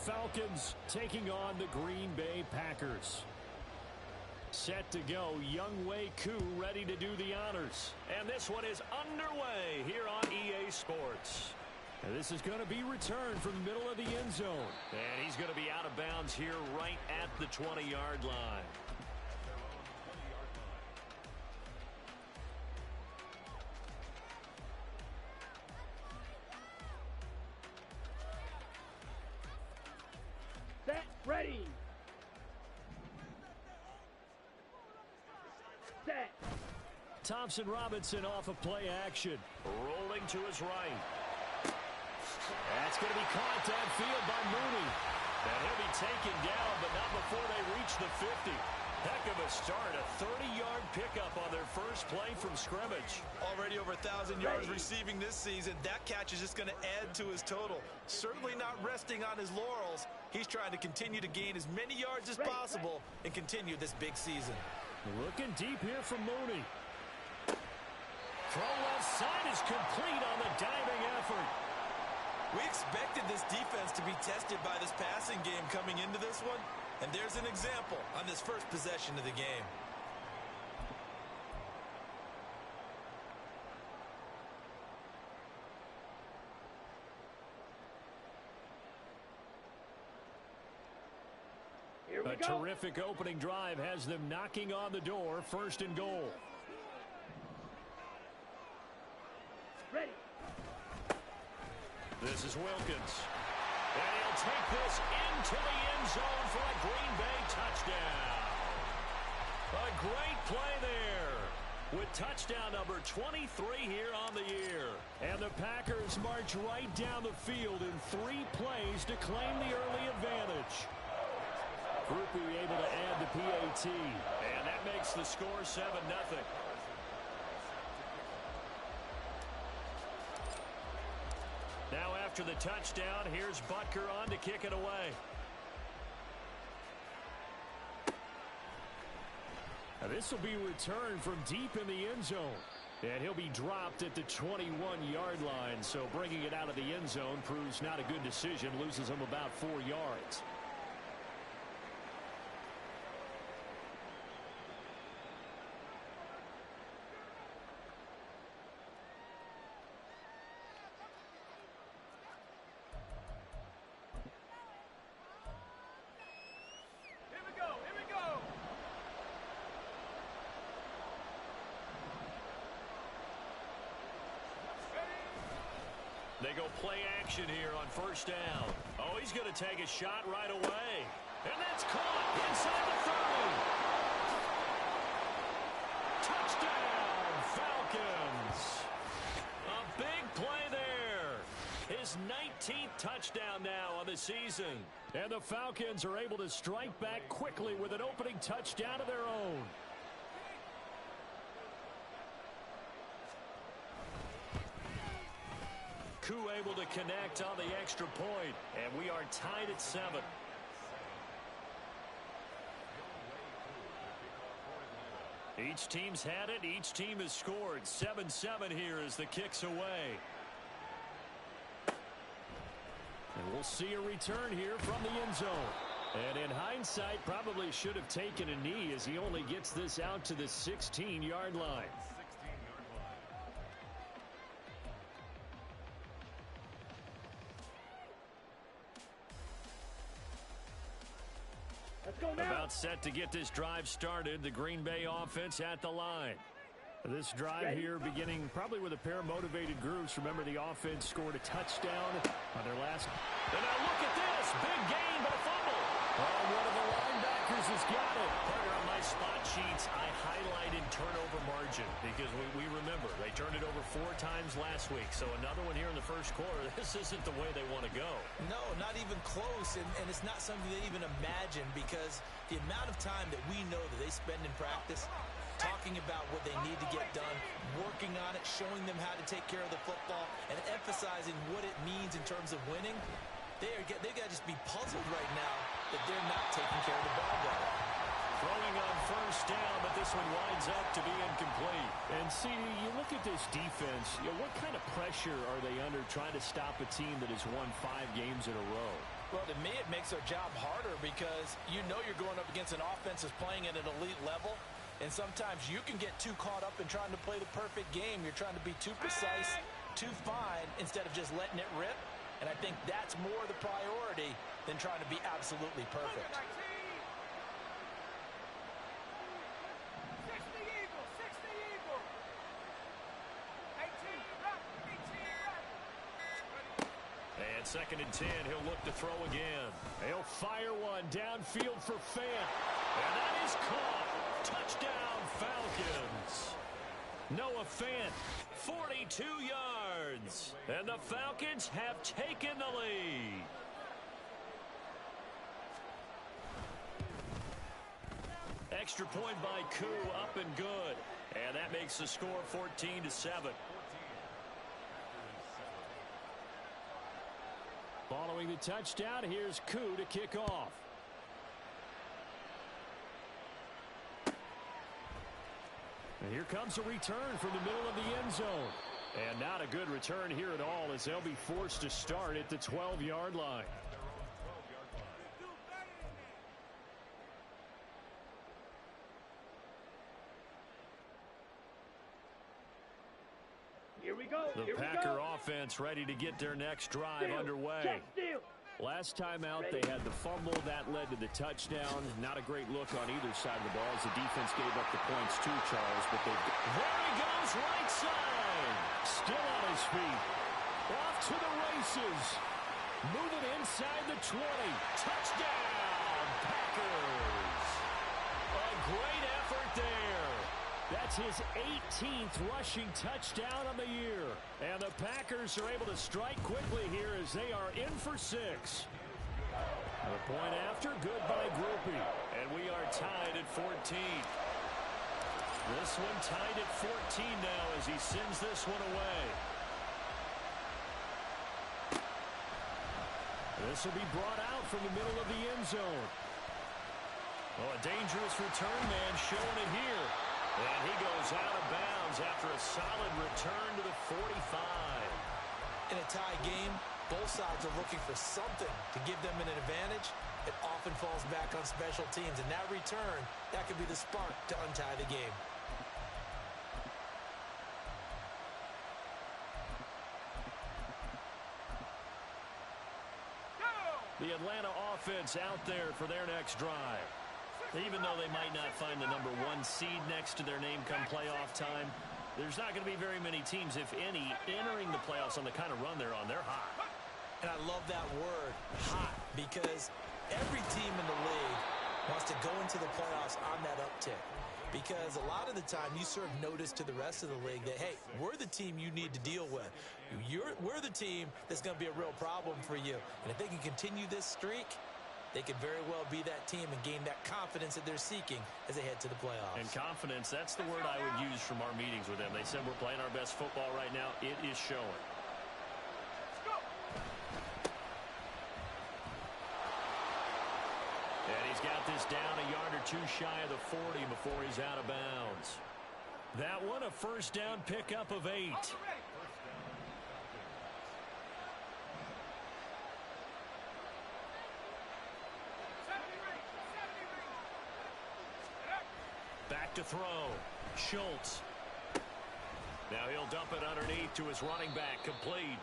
Falcons taking on the Green Bay Packers. Set to go, Young Wei Koo ready to do the honors. And this one is underway here on EA Sports. And this is going to be returned from the middle of the end zone. And he's going to be out of bounds here right at the 20-yard line. Set, ready. Set. Thompson Robinson off of play action. Rolling to his right. That's going to be caught downfield by Mooney. And he'll be taken down, but not before they reach the 50. Heck of a start. A 30-yard pickup on their first play from scrimmage. Already over 1,000 yards receiving this season. That catch is just going to add to his total. Certainly not resting on his laurels. He's trying to continue to gain as many yards as possible and continue this big season. Looking deep here from Mooney. Throw left side is complete on the diving effort. We expected this defense to be tested by this passing game coming into this one, and there's an example on this first possession of the game. Here we go. A terrific opening drive has them knocking on the door, 1st and goal. Ready. This is Wilkins. And he'll take this into the end zone for a Green Bay touchdown. A great play there with touchdown number 23 here on the year. And the Packers march right down the field in 3 plays to claim the early advantage. Groupie able to add the PAT. And that makes the score 7-0. Now after the touchdown, here's Butker on to kick it away. Now this will be returned from deep in the end zone. And he'll be dropped at the 21-yard line. So bringing it out of the end zone proves not a good decision. Loses him about 4 yards. They go play action here on 1st down. Oh, he's going to take a shot right away. And that's caught inside the 30. Touchdown, Falcons. A big play there. His 19th touchdown now on the season. And the Falcons are able to strike back quickly with an opening touchdown of their own. Koo able to connect on the extra point, and we are tied at 7. Each team's had it. Each team has scored. 7-7 here as the kick's away. And we'll see a return here from the end zone. And in hindsight, probably should have taken a knee as he only gets this out to the 16-yard line. Let's go now. About set to get this drive started. The Green Bay offense at the line. This drive here beginning probably with a pair of motivated groups. Remember, the offense scored a touchdown on their last. And now look at this. Big gain, but a fumble. Oh, one of the linebackers has got it. Partner, on my spot sheets, I highlighted turnover margin because we remember they turned it over 4 times last week. So another one here in the first quarter. This isn't the way they want to go. No, not even close. And it's not something they even imagine because the amount of time that we know that they spend in practice talking about what they need to get done, working on it, showing them how to take care of the football, and emphasizing what it means in terms of winning. They got to just be puzzled right now that they're not taking care of the ball well. Throwing on 1st down, but this one winds up to be incomplete. And CD, you look at this defense, what kind of pressure are they under trying to stop a team that has won 5 games in a row? Well, to me, it makes our job harder because you know you're going up against an offense that's playing at an elite level, and sometimes you can get too caught up in trying to play the perfect game. You're trying to be too precise, too fine, instead of just letting it rip, and I think that's more the priority than trying to be absolutely perfect. And 2nd and 10, he'll look to throw again. He'll fire one downfield for Fant. And that is caught. Touchdown, Falcons. Noah Fant, 42 yards. And the Falcons have taken the lead. Extra point by Koo, up and good. And that makes the score 14-7. Following the touchdown, here's Koo to kick off. And here comes a return from the middle of the end zone. And not a good return here at all, as they'll be forced to start at the 12-yard line. Here we go. The Packer offense ready to get their next drive underway. Last time out, they had the fumble. That led to the touchdown. Not a great look on either side of the ball as the defense gave up the points too, Charles. But there he goes, right side. Still on his feet. Off to the races. Moving inside the 20. Touchdown, Packers. A great effort there. That's his 18th rushing touchdown on the year. And the Packers are able to strike quickly here as they are in for 6. The point after, good by Groupie. And we are tied at 14. This one tied at 14 now as he sends this one away. This will be brought out from the middle of the end zone. Oh, a dangerous return man showing it here. And he goes out of bounds after a solid return to the 45. In a tie game, both sides are looking for something to give them an advantage. It often falls back on special teams, and that return, that could be the spark to untie the game. The Atlanta offense out there for their next drive. Even though they might not find the number 1 seed next to their name come playoff time, there's not going to be very many teams, if any, entering the playoffs on the kind of run they're on. They're hot. And I love that word, hot, because every team in the league wants to go into the playoffs on that uptick. Because a lot of the time you serve notice to the rest of the league that, hey, we're the team you need to deal with. We're the team that's going to be a real problem for you. And if they can continue this streak, they could very well be that team and gain that confidence that they're seeking as they head to the playoffs. And confidence, that's the word I would use from our meetings with them. They said we're playing our best football right now. It is showing. And he's got this down a yard or 2 shy of the 40 before he's out of bounds. That one, a first down pickup of 8. Back to throw. Schultz. Now he'll dump it underneath to his running back. Complete.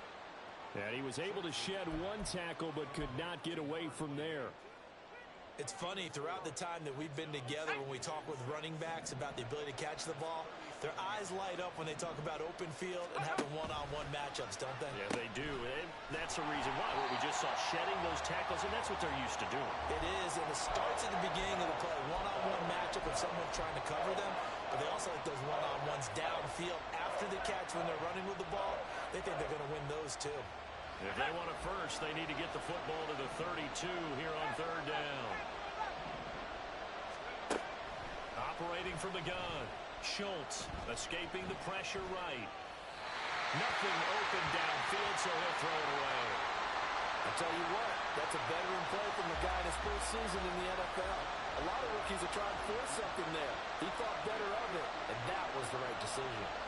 And he was able to shed 1 tackle but could not get away from there. It's funny, throughout the time that we've been together, when we talk with running backs about the ability to catch the ball, their eyes light up when they talk about open field and having one-on-one matchups, don't they? Yeah, they do. And that's the reason why. Where we just saw shedding those tackles, and that's what they're used to doing. It is, and it starts at the beginning of the play. One-on-one matchup of someone trying to cover them, but they also like those one-on-ones downfield after the catch when they're running with the ball. They think they're going to win those, too. If they want it first, they need to get the football to the 32 here on 3rd down. Operating from the gun. Schultz escaping the pressure right. Nothing open downfield, so he'll throw it away. I tell you what, that's a veteran play from the guy in his first season in the NFL. A lot of rookies are trying to force something there. He thought better of it, and that was the right decision.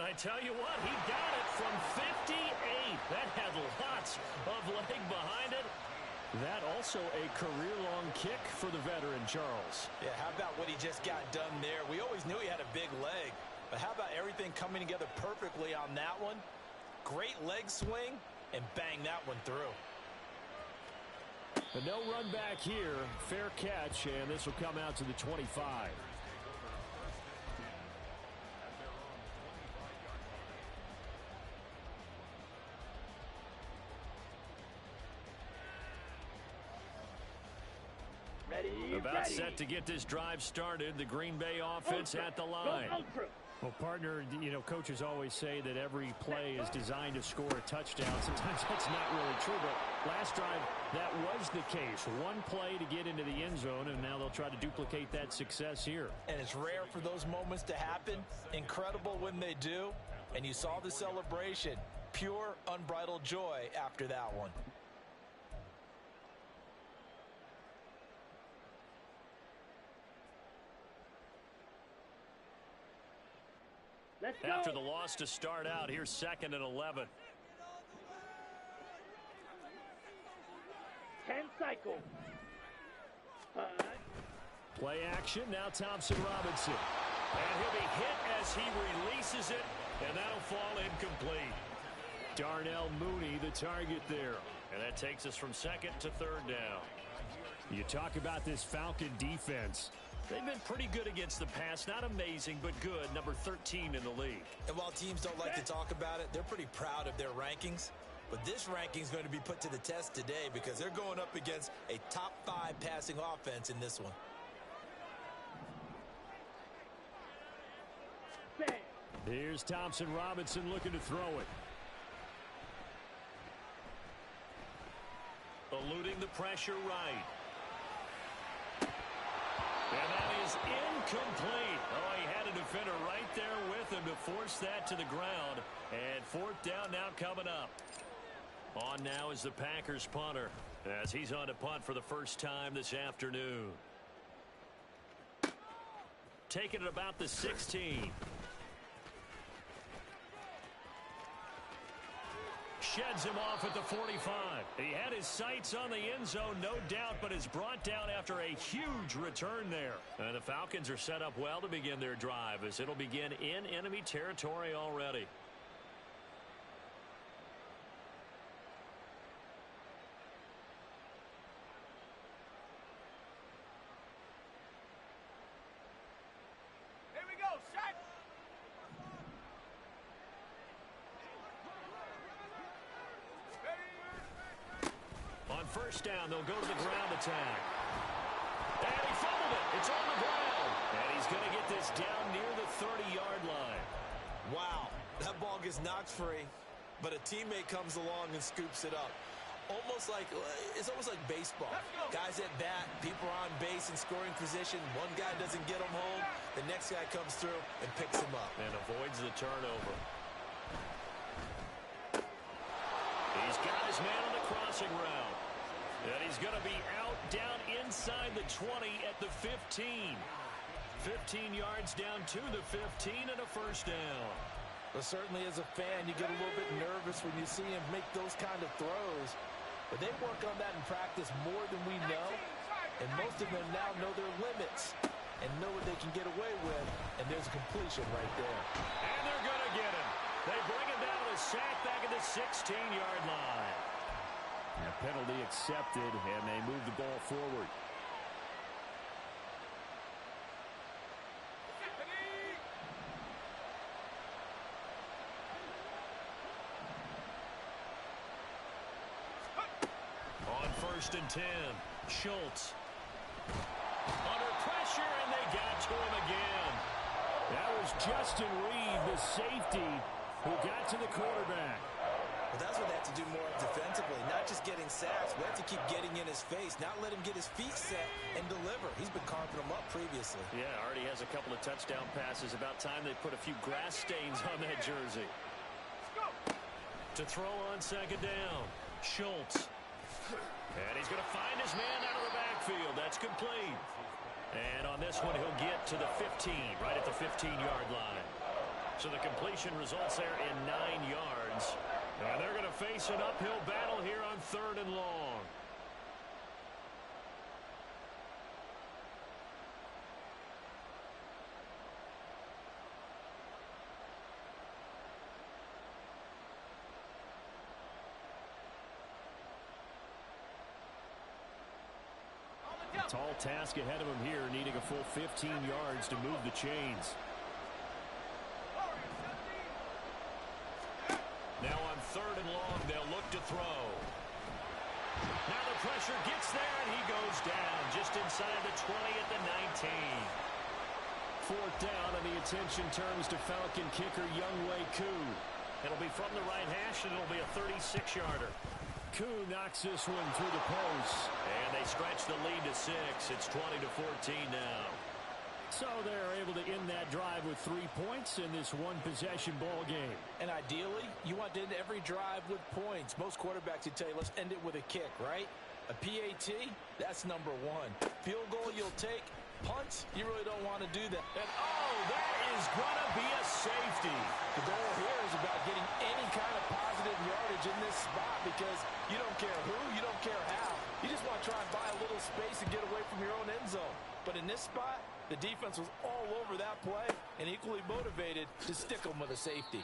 I tell you what, he got it from 58. That had lots of leg behind it. That also a career-long kick for the veteran, Charles. Yeah, how about what he just got done there? We always knew he had a big leg, but how about everything coming together perfectly on that one? Great leg swing, and bang that one through. But no run back here. Fair catch, and this will come out to the 25. About set to get this drive started. The Green Bay offense at the line. Well, partner, you know, coaches always say that every play is designed to score a touchdown. Sometimes that's not really true, but last drive, that was the case. One play to get into the end zone, and now they'll try to duplicate that success here. And it's rare for those moments to happen. Incredible when they do. And you saw the celebration. Pure, unbridled joy after that one. After the loss to start out, here's 2nd and 11. 10 cycle. Play action. Now Thompson Robinson. And he'll be hit as he releases it, and that'll fall incomplete. Darnell Mooney, the target there. And that takes us from 2nd to 3rd down. You talk about this Falcon defense. They've been pretty good against the pass. Not amazing, but good. Number 13 in the league. And while teams don't like to talk about it, they're pretty proud of their rankings. But this ranking is going to be put to the test today because they're going up against a top 5 passing offense in this one. Here's Thompson Robinson looking to throw it. Eluding the pressure right. And that is incomplete. Oh, he had a defender right there with him to force that to the ground. And 4th down now coming up. On now is the Packers punter as he's on to punt for the first time this afternoon. Taking it about the 16. Sheds him off at the 45. He had his sights on the end zone, no doubt, but is brought down after a huge return there. And the Falcons are set up well to begin their drive as it'll begin in enemy territory already. First down, they'll go to the ground attack. And he fumbled it. It's on the ground. And he's going to get this down near the 30-yard line. Wow, that ball gets knocked free, but a teammate comes along and scoops it up. It's almost like baseball. Guys at bat, people are on base in scoring position. One guy doesn't get him home. The next guy comes through and picks him up. And avoids the turnover. He's got his man on the crossing route. And he's going to be out down inside the 20 at the 15. 15 yards down to the 15 and a first down. Well, certainly as a fan, you get a little bit nervous when you see him make those kind of throws. But they work on that in practice more than we know. And most of them now know their limits and know what they can get away with. And there's a completion right there. And they're going to get him. They bring him down to the sack back at the 16-yard line. And a penalty accepted, and they move the ball forward. On 1st and 10, Schultz. Under pressure, and they got to him again. That was Justin Reed, the safety, who got to the quarterback. Well, that's what they have to do more defensively, not just getting sacks. We have to keep getting in his face, not let him get his feet set and deliver. He's been carving them up previously. Yeah, already has a couple of touchdown passes. About time they put a few grass stains on that jersey. To throw on 2nd down, Schultz. And he's going to find his man out of the backfield. That's complete. And on this one, he'll get to the 15, right at the 15-yard line. So the completion results there in 9 yards. And they're going to face an uphill battle here on 3rd and long. Tall task ahead of him here, needing a full 15 yards to move the chains. Now on 3rd and long, they'll look to throw. Now the pressure gets there, and he goes down just inside the 20 at the 19. 4th down, and the attention turns to Falcon kicker Younghoe Koo. It'll be from the right hash, and it'll be a 36-yarder. Koo knocks this one through the post. And they stretch the lead to 6. It's 20-14 now. So they're able to end that drive with 3 points in this one-possession ball game. And ideally, you want to end every drive with points. Most quarterbacks would tell you, let's end it with a kick, right? A PAT, that's number 1. Field goal you'll take. Punts, you really don't want to do that. And that is going to be a safety. The goal here is about getting any kind of positive yardage in this spot because you don't care who, you don't care how. You just want to try and buy a little space and get away from your own end zone. But in this spot, the defense was all over that play and equally motivated to stick them with a safety.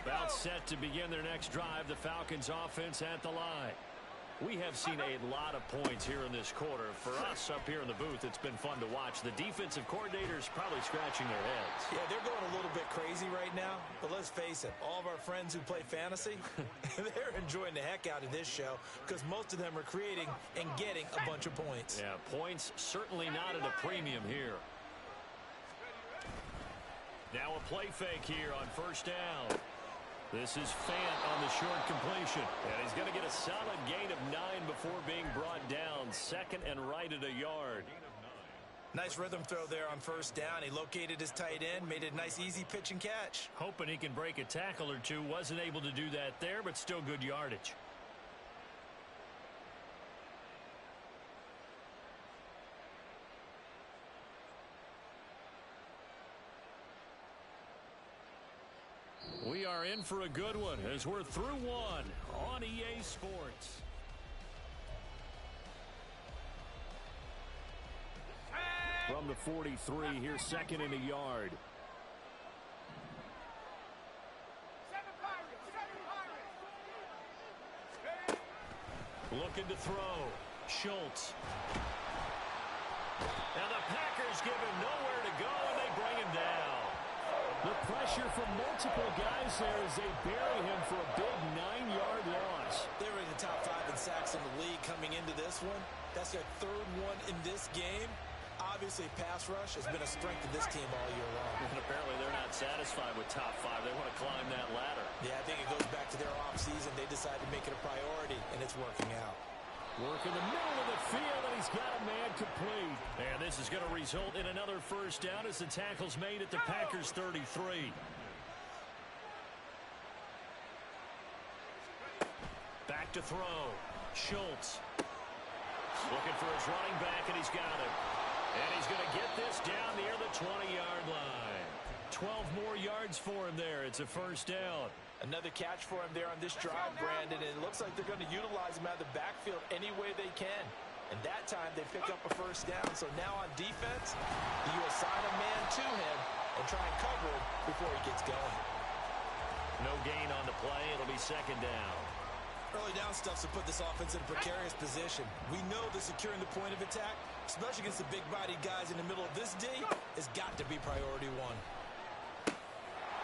About set to begin their next drive, the Falcons offense at the line. We have seen a lot of points here in this quarter. For us up here in the booth, it's been fun to watch. The defensive coordinators probably scratching their heads. Yeah, they're going a little bit crazy right now. But let's face it, all of our friends who play fantasy, they're enjoying the heck out of this show because most of them are creating and getting a bunch of points. Yeah, points certainly not at a premium here. Now a play fake here on 1st down. This is Fant on the short completion. And he's going to get a solid gain of 9 before being brought down. 2nd and right at a yard. Nice rhythm throw there on 1st down. He located his tight end, made a nice easy pitch and catch. Hoping he can break a tackle or two. Wasn't able to do that there, but still good yardage. We are in for a good one as we're through one on EA Sports. From the 43, here's 2nd and a yard. Looking to throw. Schultz. Now the Packers give him nowhere to go, and they bring him down. The pressure from multiple guys there as they bury him for a big 9-yard loss. They were in the top 5 in sacks in the league coming into this one. That's their 3rd one in this game. Obviously, pass rush has been a strength of this team all year long. And apparently they're not satisfied with top 5. They want to climb that ladder. Yeah, I think it goes back to their offseason. They decided to make it a priority, and it's working out. Work in the middle of the field, and he's got a man complete. And this is going to result in another 1st down as the tackle's made at the Packers' 33. Back to throw. Schultz. Looking for his running back, and he's got him. And he's going to get this down near the 20-yard line. 12 more yards for him there. It's a 1st down. Another catch for him there on this drive, Brandon, and it looks like they're going to utilize him out of the backfield any way they can. And that time, they pick up a 1st down. So now on defense, you assign a man to him and try and cover him before he gets going. No gain on the play. It'll be 2nd down. Early down stuff's to put this offense in a precarious position. We know that securing the point of attack, especially against the big-bodied guys in the middle of this D, has got to be priority 1.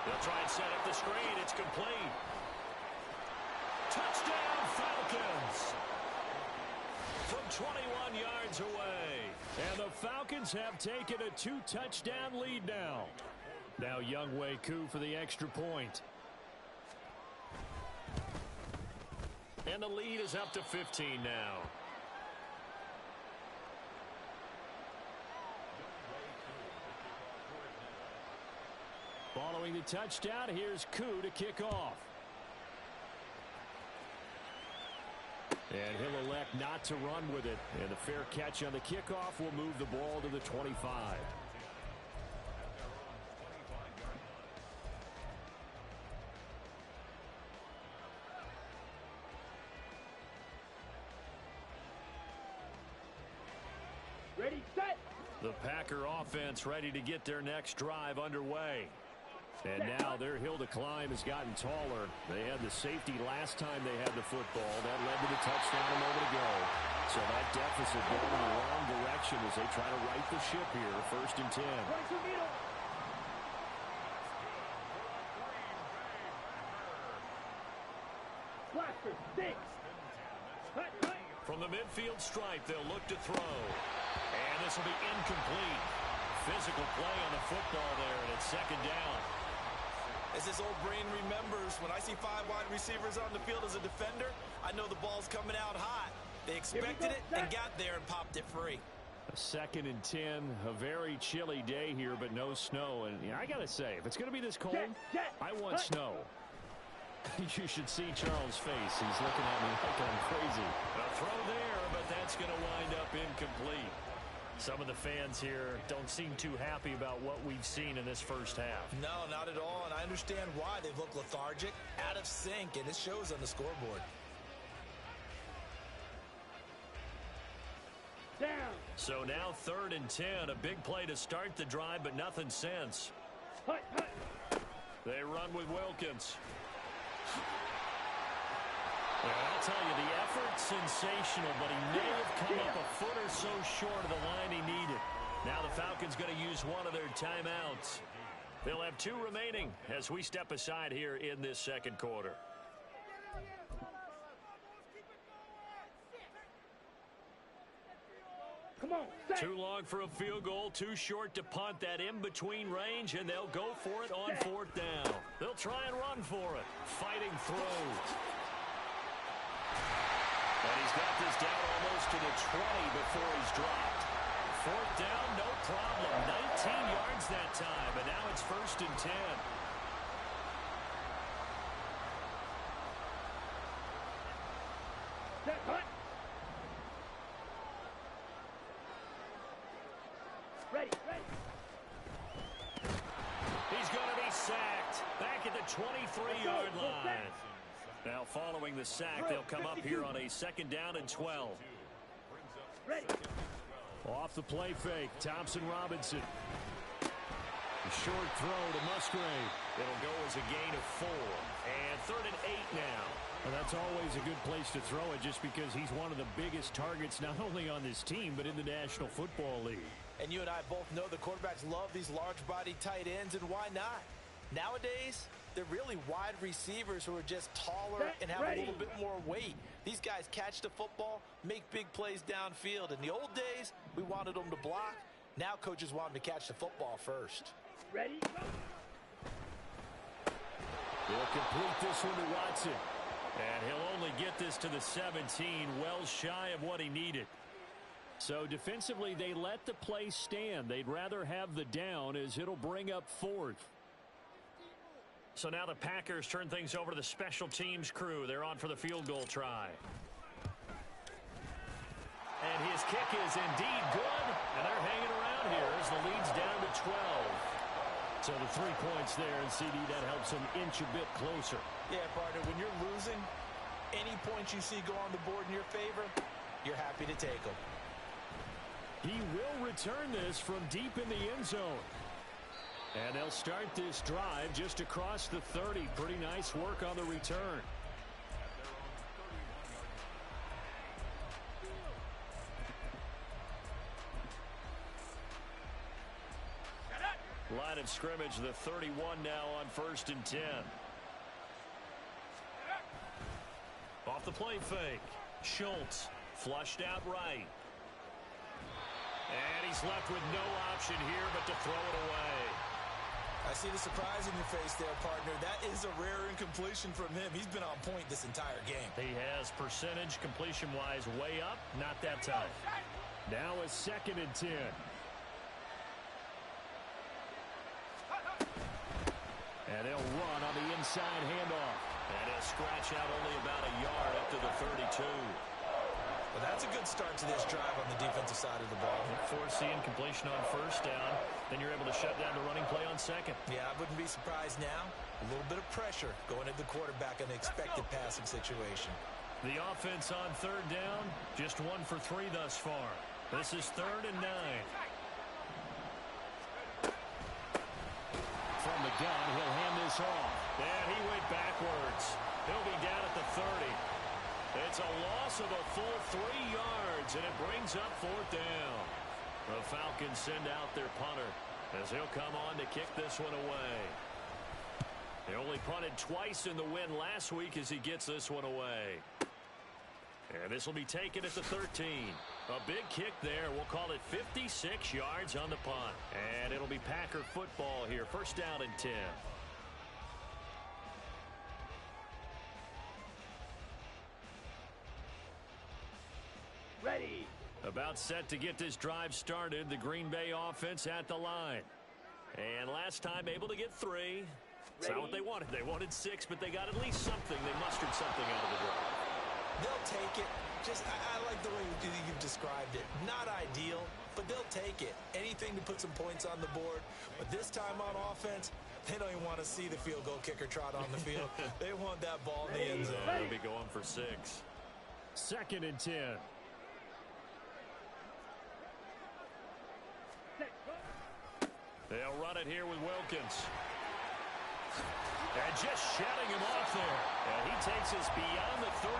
They'll try and set up the screen. It's complete. Touchdown, Falcons! From 21 yards away. And the Falcons have taken a 2-touchdown lead now. Now Younghoe Koo for the extra point. And the lead is up to 15 now. Following the touchdown, here's Koo to kick off. And he'll elect elect not to run with it. And the fair catch on the kickoff will move the ball to the 25. Ready, set. The Packer offense ready to get their next drive underway. And now their hill to climb has gotten taller. They had the safety last time they had the football. That led to the touchdown a moment ago. So that deficit going in the wrong direction as they try to right the ship here. 1st and 10. Blaster, six. From the midfield stripe, they'll look to throw. And this will be incomplete. Physical play on the football there, and it's 2nd down. As this old brain remembers, when I see 5 wide receivers on the field as a defender, I know the ball's coming out hot. They expected it and got there and popped it free. A 2nd and 10, a very chilly day here, but no snow. And I got to say, if it's going to be this cold, I want snow. You should see Charles' face. He's looking at me like I'm crazy. A throw there, but that's going to wind up incomplete. Some of the fans here don't seem too happy about what we've seen in this first half. No, not at all, and I understand why. They've looked lethargic, out of sync, and it shows on the scoreboard. Down. So now 3rd and 10, a big play to start the drive, but nothing since. They run with Wilkins. Yeah, I'll tell you, the effort's sensational, but he may have come up a foot or so short of the line he needed. Now the Falcons going to use one of their timeouts. They'll have 2 remaining as we step aside here in this 2nd quarter. Come on, set. Too long for a field goal, too short to punt that in-between range, and they'll go for it on 4th down. They'll try and run for it. Fighting throws. And he's got this down almost to the 20 before he's dropped. 4th down, no problem. 19 yards that time, and now it's 1st and 10. Set, hut. Ready, ready. He's going to be sacked back at the 23-yard line. Now following the sack, they'll come up here on a 2nd down and 12. Ready. Off the play fake, Thompson-Robinson. A short throw to Musgrave. It'll go as a gain of 4. And 3rd and 8 now. Well, that's always a good place to throw it just because he's one of the biggest targets not only on this team but in the National Football League. And you and I both know the quarterbacks love these large-bodied tight ends, and why not? Nowadays, they're really wide receivers who are just taller and have a little bit more weight. These guys catch the football, make big plays downfield. In the old days, we wanted them to block. Now coaches want them to catch the football first. Ready, go. He'll complete this one to Watson. And he'll only get this to the 17, well shy of what he needed. So defensively, they let the play stand. They'd rather have the down as it'll bring up 4th. So now the Packers turn things over to the special teams crew. They're on for the field goal try. And his kick is indeed good. And they're hanging around here as the lead's down to 12. So the 3 points there, and CD, that helps them inch a bit closer. Yeah, partner, when you're losing, any points you see go on the board in your favor, you're happy to take them. He will return this from deep in the end zone. And they'll start this drive just across the 30. Pretty nice work on the return. Line of scrimmage, the 31 now on 1st and 10. Off the play fake. Schultz flushed out right. And he's left with no option here but to throw it away. I see the surprise in your face there, partner. That is a rare incompletion from him. He's been on point this entire game. He has percentage completion-wise way up. Not that time. Now a 2nd and 10. And they'll run on the inside handoff. And he'll scratch out only about a yard up to the 32. Well, that's a good start to this drive on the defensive side of the ball. Force the incompletion on first down. Then you're able to shut down the running play on second. Yeah, I wouldn't be surprised now. A little bit of pressure going at the quarterback in an expected passing situation. The offense on third down, just 1 for 3 thus far. This is 3rd and 9. From the gun, he'll hand this off. And he went backwards. He'll be down at the 30. It's a loss of a full 3 yards, and it brings up 4th down. The Falcons send out their punter as he'll come on to kick this one away. They only punted twice in the win last week as he gets this one away. And this will be taken at the 13. A big kick there. We'll call it 56 yards on the punt. And it'll be Packer football here. 1st down and 10. Ready. About set to get this drive started. The Green Bay offense at the line. And last time able to get 3. It's not what they wanted. They wanted 6, but they got at least something. They mustered something out of the drive. They'll take it. I like the way you've described it. Not ideal, but they'll take it. Anything to put some points on the board. But this time on offense, they don't even want to see the field goal kicker trot on the field. They want that ball in the end zone. They'll be going for 6. 2nd and 10. They'll run it here with Wilkins. And just shutting him off there. And he takes us beyond the 35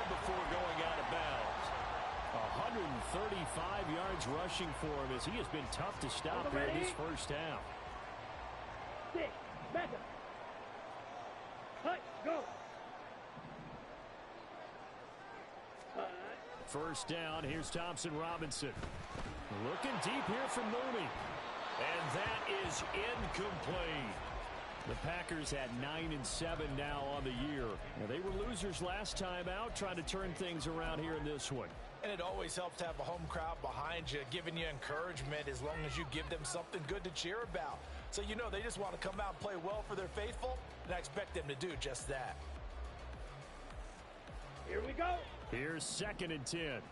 before going out of bounds. 135 yards rushing for him as he has been tough to stop here in this first half. 6. Back up. Hut. Go. First down. Here's Thompson Robinson. Looking deep here from Mooney. And that is incomplete. The Packers at 9-7 now on the year. Now, they were losers last time out, trying to turn things around here in this one. And it always helps to have a home crowd behind you, giving you encouragement as long as you give them something good to cheer about. So you know they just want to come out and play well for their faithful, and I expect them to do just that. Here we go. Here's 2nd and 10.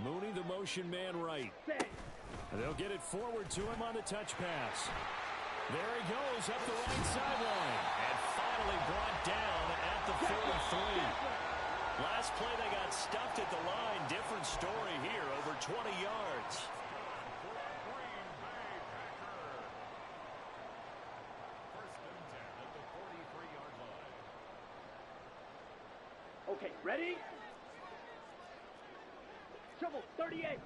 Mooney, the motion man right. And they'll get it forward to him on the touch pass. There he goes up the right sideline. And finally brought down at the 43. Last play they got stuffed at the line. Different story here, over 20 yards. Okay, ready? Trouble 38.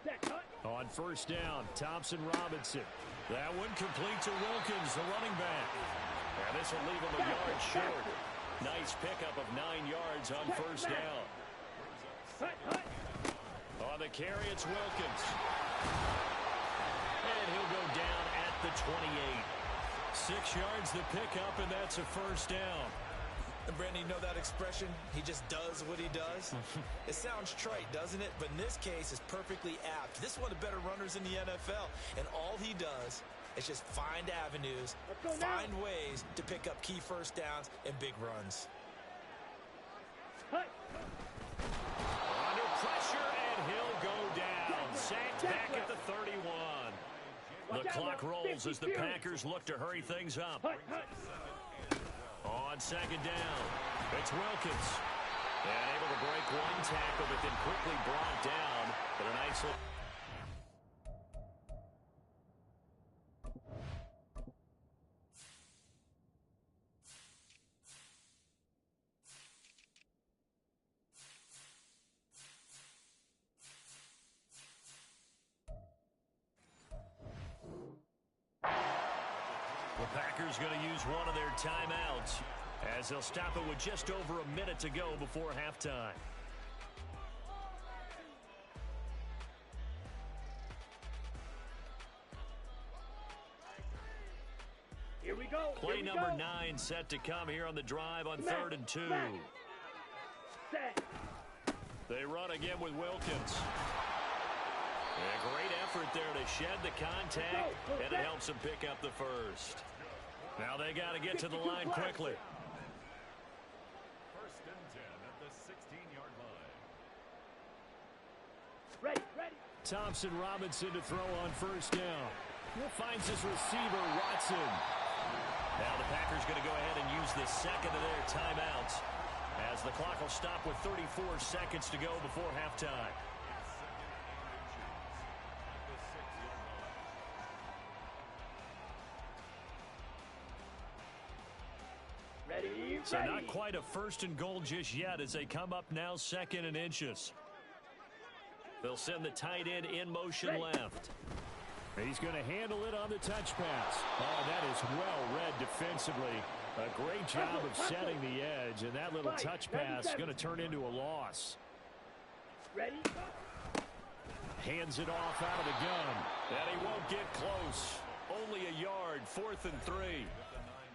That cut. On first down, Thompson Robinson. That one complete to Wilkins, the running back. And this will leave him a yard short. Nice pickup of 9 yards on first down. Hut. On the carry, it's Wilkins. And he'll go down at the 28. 6 yards the pickup, and that's a first down. And Brandon, you know that expression? He just does what he does? It sounds trite, doesn't it? But in this case, it's perfectly apt. This is one of the better runners in the NFL. And all he does is just find avenues, find ways to pick up key first downs and big runs. Hut. Under pressure, and he'll go down. Sacked back at the 31. The clock rolls as the Packers look to hurry things up. Hut. On second down, it's Wilkins. And able to break one tackle, but then quickly brought down. But a nice look. The Packers going to use one of their timeouts as they'll stop it with just over a minute to go before halftime. Here we go. Play number 9 set to come here on the drive on 3rd and 2. Set. They run again with Wilkins. A great effort there to shed the contact, and it helps them pick up the first. Now they got to get to the line quickly. First and 10 at the 16-yard line. Ready, ready. Thompson Robinson to throw on first down. He finds his receiver, Watson. Now the Packers going to go ahead and use the second of their timeouts as the clock will stop with 34 seconds to go before halftime. Ready, So ready. not quite a first and goal just yet as they come up now second and inches. They'll send the tight end in motion left. He's going to handle it on the touch pass. Oh, that is well read defensively. A great job of setting the edge, and that little touch pass is going to turn into a loss. Ready. Hands it off out of the gun, and he won't get close. Only a yard, 4th and 3.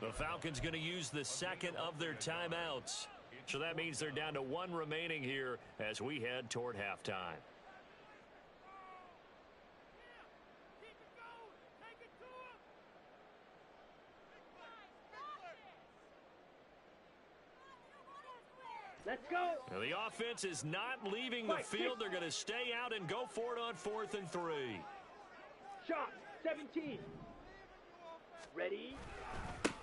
The Falcons going to use the second of their timeouts. So that means they're down to one remaining here as we head toward halftime. Let's go. Now the offense is not leaving the field. They're going to stay out and go for it on 4th and 3. Shot. 17. Ready.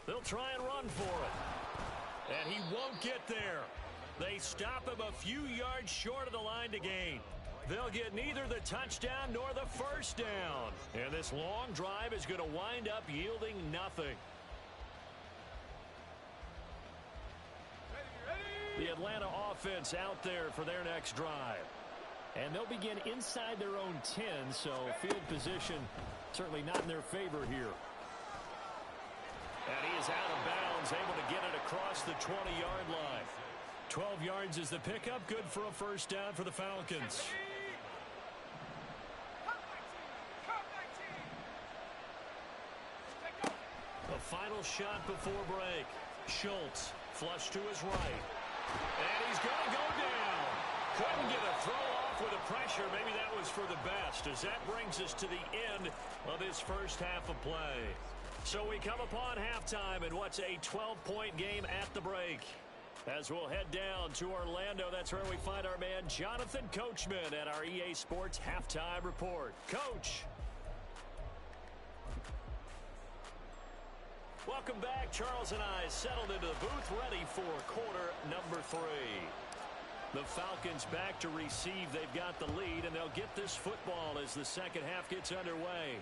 They'll try and run for it. And he won't get there. They stop him a few yards short of the line to gain. They'll get neither the touchdown nor the first down. And this long drive is going to wind up yielding nothing. The Atlanta offense out there for their next drive. And they'll begin inside their own 10, so field position certainly not in their favor here. And he is out of bounds, able to get it across the 20-yard line. 12 yards is the pickup, good for a first down for the Falcons. The final shot before break. Schultz, flush to his right. And he's going to go down. Couldn't get a throw off with the pressure. Maybe that was for the best, as that brings us to the end of this first half of play. So we come upon halftime in what's a 12-point game at the break. As we'll head down to Orlando, that's where we find our man Jonathan Coachman at our EA Sports Halftime Report. Coach. Welcome back. Charles and I settled into the booth, ready for quarter number 3. The Falcons back to receive. They've got the lead, and they'll get this football as the second half gets underway.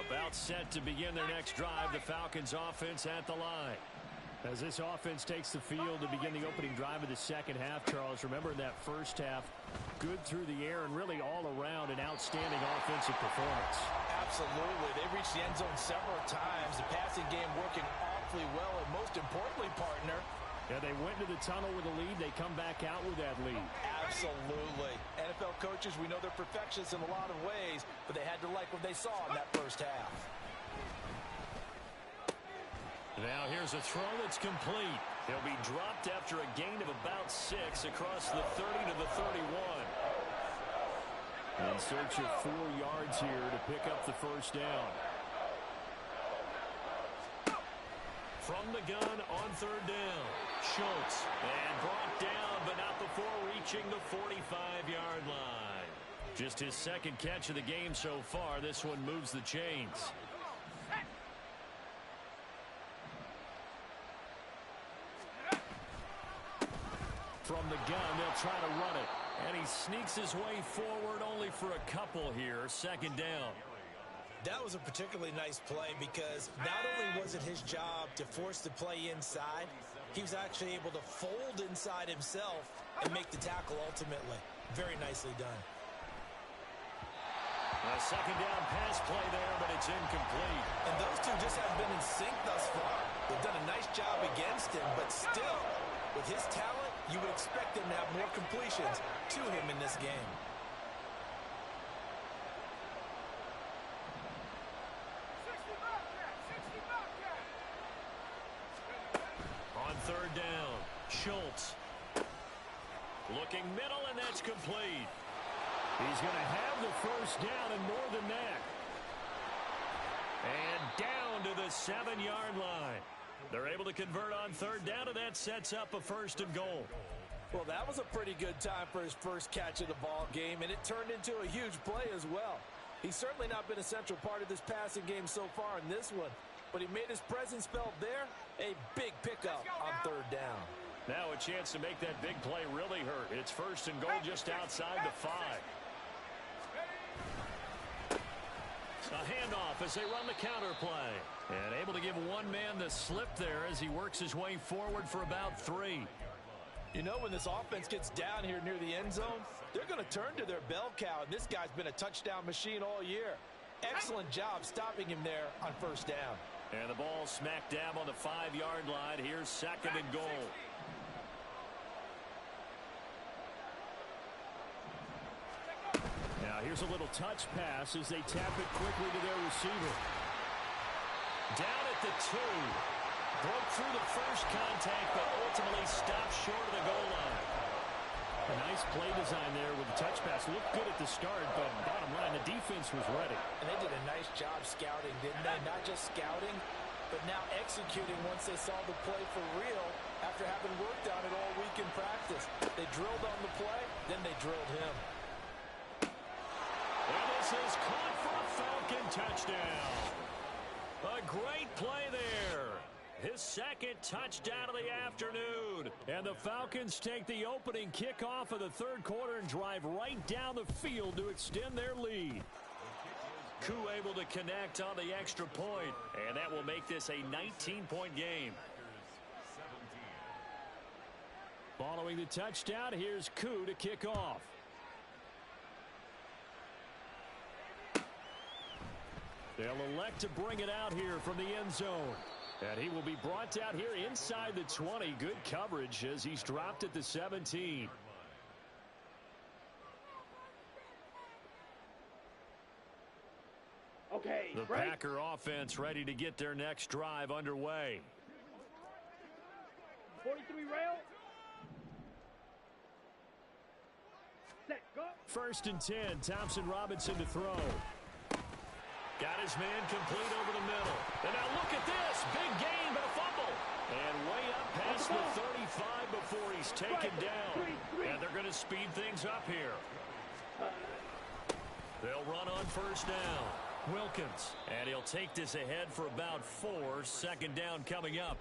About set to begin their next drive, the Falcons offense at the line. As this offense takes the field to begin the opening drive of the second half, Charles, remember in that first half, good through the air and really all around an outstanding offensive performance. Absolutely. They reached the end zone several times. The passing game working awfully well, and most importantly, partner, yeah, they went to the tunnel with a lead. They come back out with that lead. Absolutely. NFL coaches, we know they're perfectionists in a lot of ways, but they had to like what they saw in that first half. Now here's a throw that's complete. He'll be dropped after a gain of about 6 across the 30 to the 31. In search of 4 yards here to pick up the first down. From the gun on 3rd down. Schultz, and brought down, but not before reaching the 45-yard line. Just his second catch of the game so far. This one moves the chains. From the gun, they'll try to run it. And he sneaks his way forward only for a couple here. 2nd down. That was a particularly nice play because not only was it his job to force the play inside, he was actually able to fold inside himself and make the tackle ultimately. Very nicely done. A 2nd down pass play there, but it's incomplete. And those two just haven't been in sync thus far. They've done a nice job against him, but still, with his talent, you would expect them to have more completions to him in this game. Schultz. Looking middle, and that's complete. He's going to have the first down and more than that. And down to the 7-yard line. They're able to convert on third down, and that sets up a first and goal. Well, that was a pretty good time for his first catch of the ball game, and it turned into a huge play as well. He's certainly not been a central part of this passing game so far in this one, but he made his presence felt there. A big pickup on third down. Now a chance to make that big play really hurt. It's first and goal just outside the 5. A handoff as they run the counter play. And able to give one man the slip there as he works his way forward for about 3. You know, when this offense gets down here near the end zone, they're going to turn to their bell cow, and this guy's been a touchdown machine all year. Excellent job stopping him there on first down. And the ball smack dab on the 5-yard line. Here's second and goal. Now here's a little touch pass as they tap it quickly to their receiver. Down at the 2. Broke through the first contact, but ultimately stopped short of the goal line. A nice play design there with the touch pass. Looked good at the start, but bottom line, the defense was ready. And they did a nice job scouting, didn't they? Not just scouting, but now executing once they saw the play for real after having worked on it all week in practice. They drilled on the play, then they drilled him. And this is caught for a Falcon touchdown. A great play there. His second touchdown of the afternoon. And the Falcons take the opening kickoff of the third quarter and drive right down the field to extend their lead. Koo able to connect on the extra point, and that will make this a 19-point game. Following the touchdown, here's Koo to kick off. They'll elect to bring it out here from the end zone. And he will be brought out here inside the 20. Good coverage as he's dropped at the 17. Okay, the Packer offense ready to get their next drive underway. 43 rail. Set, go. First and 10. Thompson Robinson to throw. Got his man complete over the middle. And now look at this. Big gain, but a fumble. And way up past the 35 before he's taken down. And they're going to speed things up here. They'll run on first down. Wilkins. And he'll take this ahead for about 4. Second down coming up.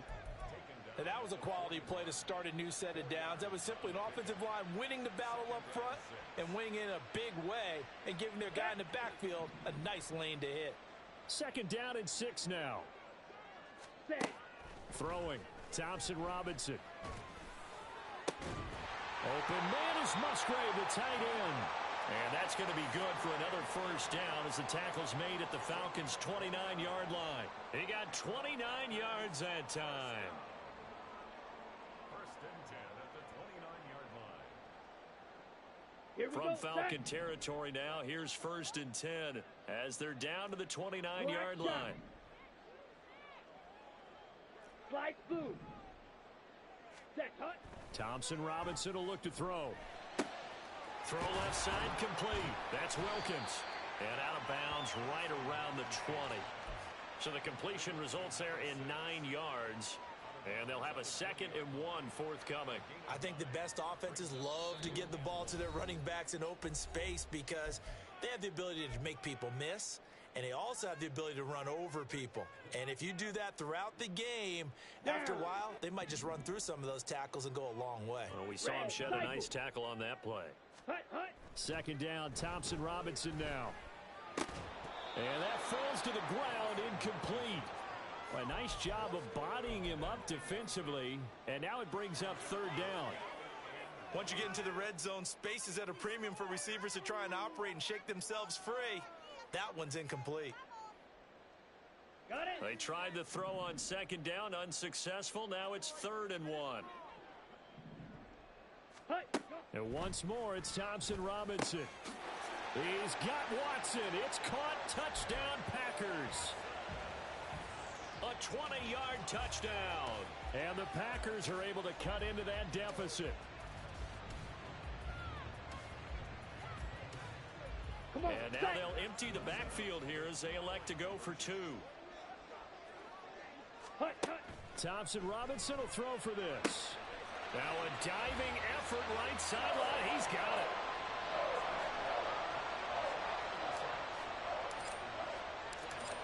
And that was a quality play to start a new set of downs. That was simply an offensive line winning the battle up front and winning in a big way and giving their guy in the backfield a nice lane to hit. Second down and 6 now. Throwing. Thompson Robinson. Open man is Musgrave, the tight end. And that's going to be good for another first down as the tackle's made at the Falcons' 29-yard line. He got 29 yards that time. From Falcon territory now, here's first and 10 as they're down to the 29-yard line. Slide through. Set, cut. Thompson Robinson will look to throw. Throw left side complete. That's Wilkins. And out of bounds right around the 20. So the completion results there in 9 yards. And they'll have a 2nd and 1 forthcoming. I think the best offenses love to get the ball to their running backs in open space because they have the ability to make people miss, and they also have the ability to run over people. And if you do that throughout the game, after a while, they might just run through some of those tackles and go a long way. Well, we saw him shed a nice tackle on that play. Second down, Thompson Robinson now. And that falls to the ground, incomplete. A nice job of bodying him up defensively, and now it brings up third down. Once you get into the red zone, space is at a premium for receivers to try and operate and shake themselves free. That one's incomplete. Got it. They tried to throw on second down, unsuccessful. Now it's 3rd and 1. And once more, it's Thompson Robinson. He's got Watson. It's caught. Touchdown, Packers. A a 20-yard touchdown. And the Packers are able to cut into that deficit. Come on, And now they'll empty the backfield here as they elect to go for 2. hut, hut. Thompson Robinson will throw for this. Now a diving effort right sideline. He's got it.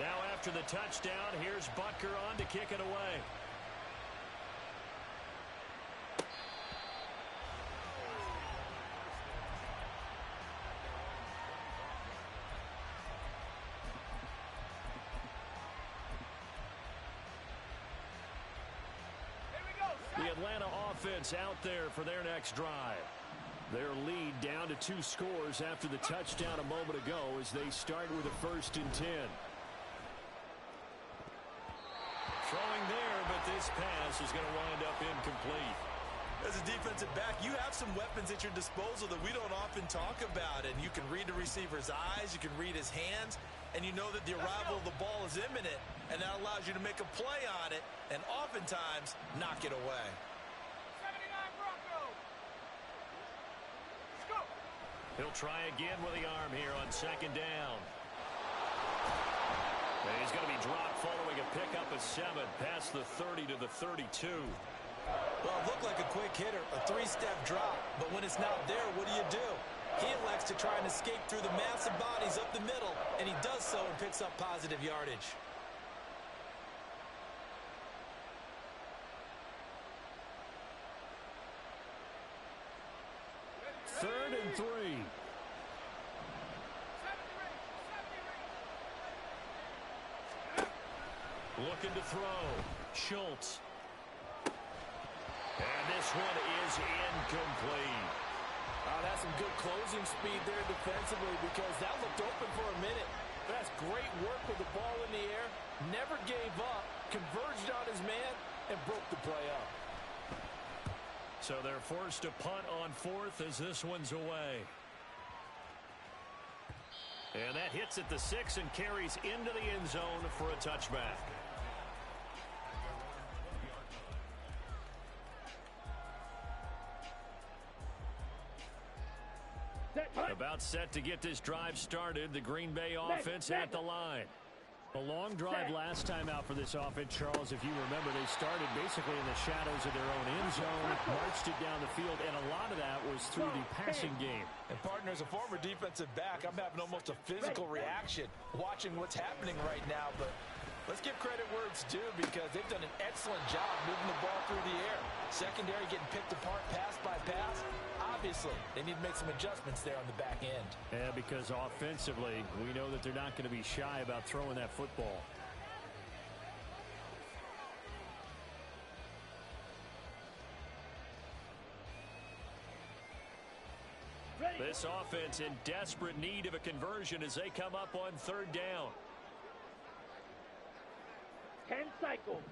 Now after the touchdown, here's Butker on to kick it away. The Atlanta offense out there for their next drive. Their lead down to 2 scores after the touchdown a moment ago as they start with a 1st and 10. Throwing there, but this pass is going to wind up incomplete. As a defensive back, you have some weapons at your disposal that we don't often talk about. And you can read the receiver's eyes, you can read his hands, and you know that the arrival of the ball is imminent, and that allows you to make a play on it and oftentimes knock it away. 79 Broncos. Let's go. He'll try again with the arm here on 2nd down. And he's going to be dropped following a pickup of 7 past the 30 to the 32. Well, it looked like a quick hitter, a 3-step drop, but when it's not there, what do? He elects to try and escape through the massive bodies up the middle, and he does so and picks up positive yardage. Third and 3. Looking to throw. Schultz. And this one is incomplete. That's some good closing speed there defensively because that looked open for a minute. That's great work with the ball in the air. Never gave up, converged on his man, and broke the play up. So they're forced to punt on 4th as this one's away. And that hits at the 6 and carries into the end zone for a touchback. About set to get this drive started. The Green Bay offense at the line. A long drive last time out for this offense, Charles. If you remember, they started basically in the shadows of their own end zone, marched it down the field, and a lot of that was through the passing game. And, partner, as a former defensive back, I'm having almost a physical reaction watching what's happening right now. But let's give credit where it's due because they've done an excellent job moving the ball through the air. Secondary getting picked apart pass by pass. Obviously, they need to make some adjustments there on the back end. Yeah, because offensively, we know that they're not going to be shy about throwing that football. This offense in desperate need of a conversion as they come up on 3rd down. 10 cycles.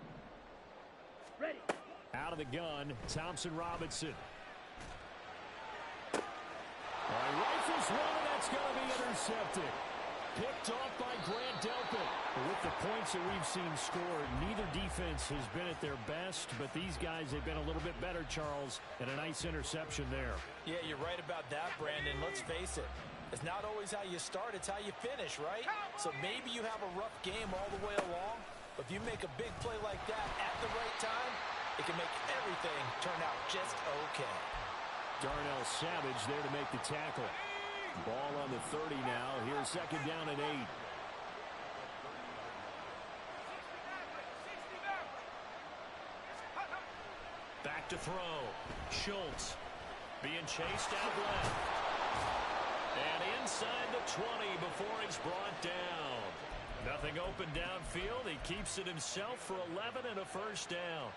Ready. Out of the gun, Thompson Robinson. Rifles one, and that's going to be intercepted. Picked off by Grant Delpit. With the points that we've seen scored, neither defense has been at their best, but these guys, they've been a little bit better, Charles, and a nice interception there. Yeah, you're right about that, Brandon. Let's face it. It's not always how you start, it's how you finish, right? So maybe you have a rough game all the way along, but if you make a big play like that at the right time, it can make everything turn out just okay. Darnell Savage there to make the tackle. Ball on the 30 now. Here's 2nd down and 8. Back to throw. Schultz being chased out left. And inside the 20 before he's brought down. Nothing open downfield. He keeps it himself for 11 and a 1st down.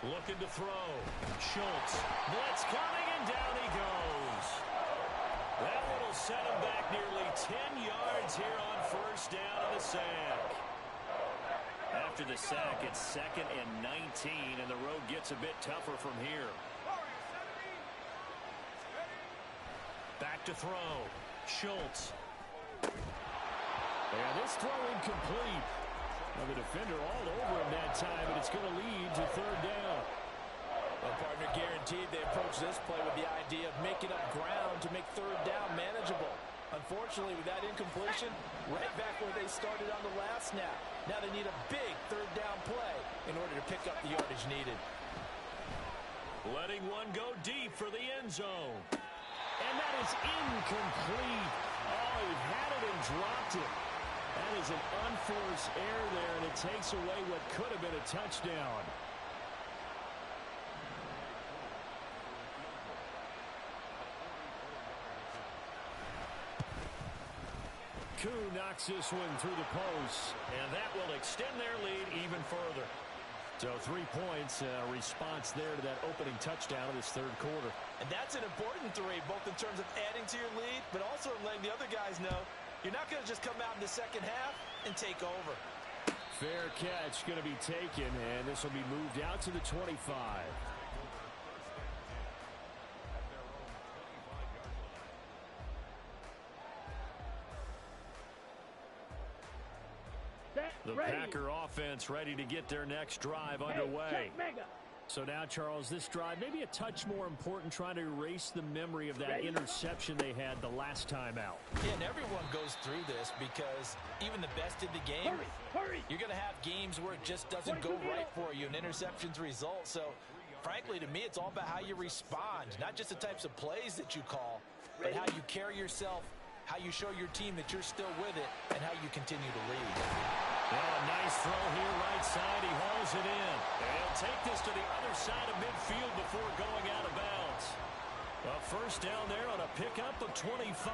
Looking to throw. Schultz. Blitz coming, and down he goes. That one will set him back nearly 10 yards here on 1st down and a sack. After the sack, it's 2nd and 19, and the road gets a bit tougher from here. Back to throw. Schultz. And this throw incomplete. Well, the defender all over him that time, and it's going to lead to third down. Well, partner, guaranteed they approach this play with the idea of making up ground to make third down manageable. Unfortunately, with that incompletion, right back where they started on the last snap. Now they need a big third down play in order to pick up the yardage needed. Letting one go deep for the end zone. And that is incomplete. Oh, he had it and dropped it. That is an unforced error there, and it takes away what could have been a touchdown. Koo knocks this one through the post, and that will extend their lead even further. So 3 points, response there to that opening touchdown of this third quarter. And that's an important 3, both in terms of adding to your lead, but also letting the other guys know you're not going to just come out in the second half and take over. Fair catch going to be taken, and this will be moved out to the 25. The Packer offense ready to get their next drive underway. So now, Charles, this drive maybe a touch more important, trying to erase the memory of that interception they had the last time out. Yeah, and everyone goes through this because even the best in the game, you're going to have games where it just doesn't go right for you, and interceptions result. So, frankly, to me, it's all about how you respond, not just the types of plays that you call, but how you carry yourself, how you show your team that you're still with it, and how you continue to lead. Well, a nice throw here right side. He hauls it in. And he'll take this to the other side of midfield before going out of bounds. A first down there on a pickup of 25.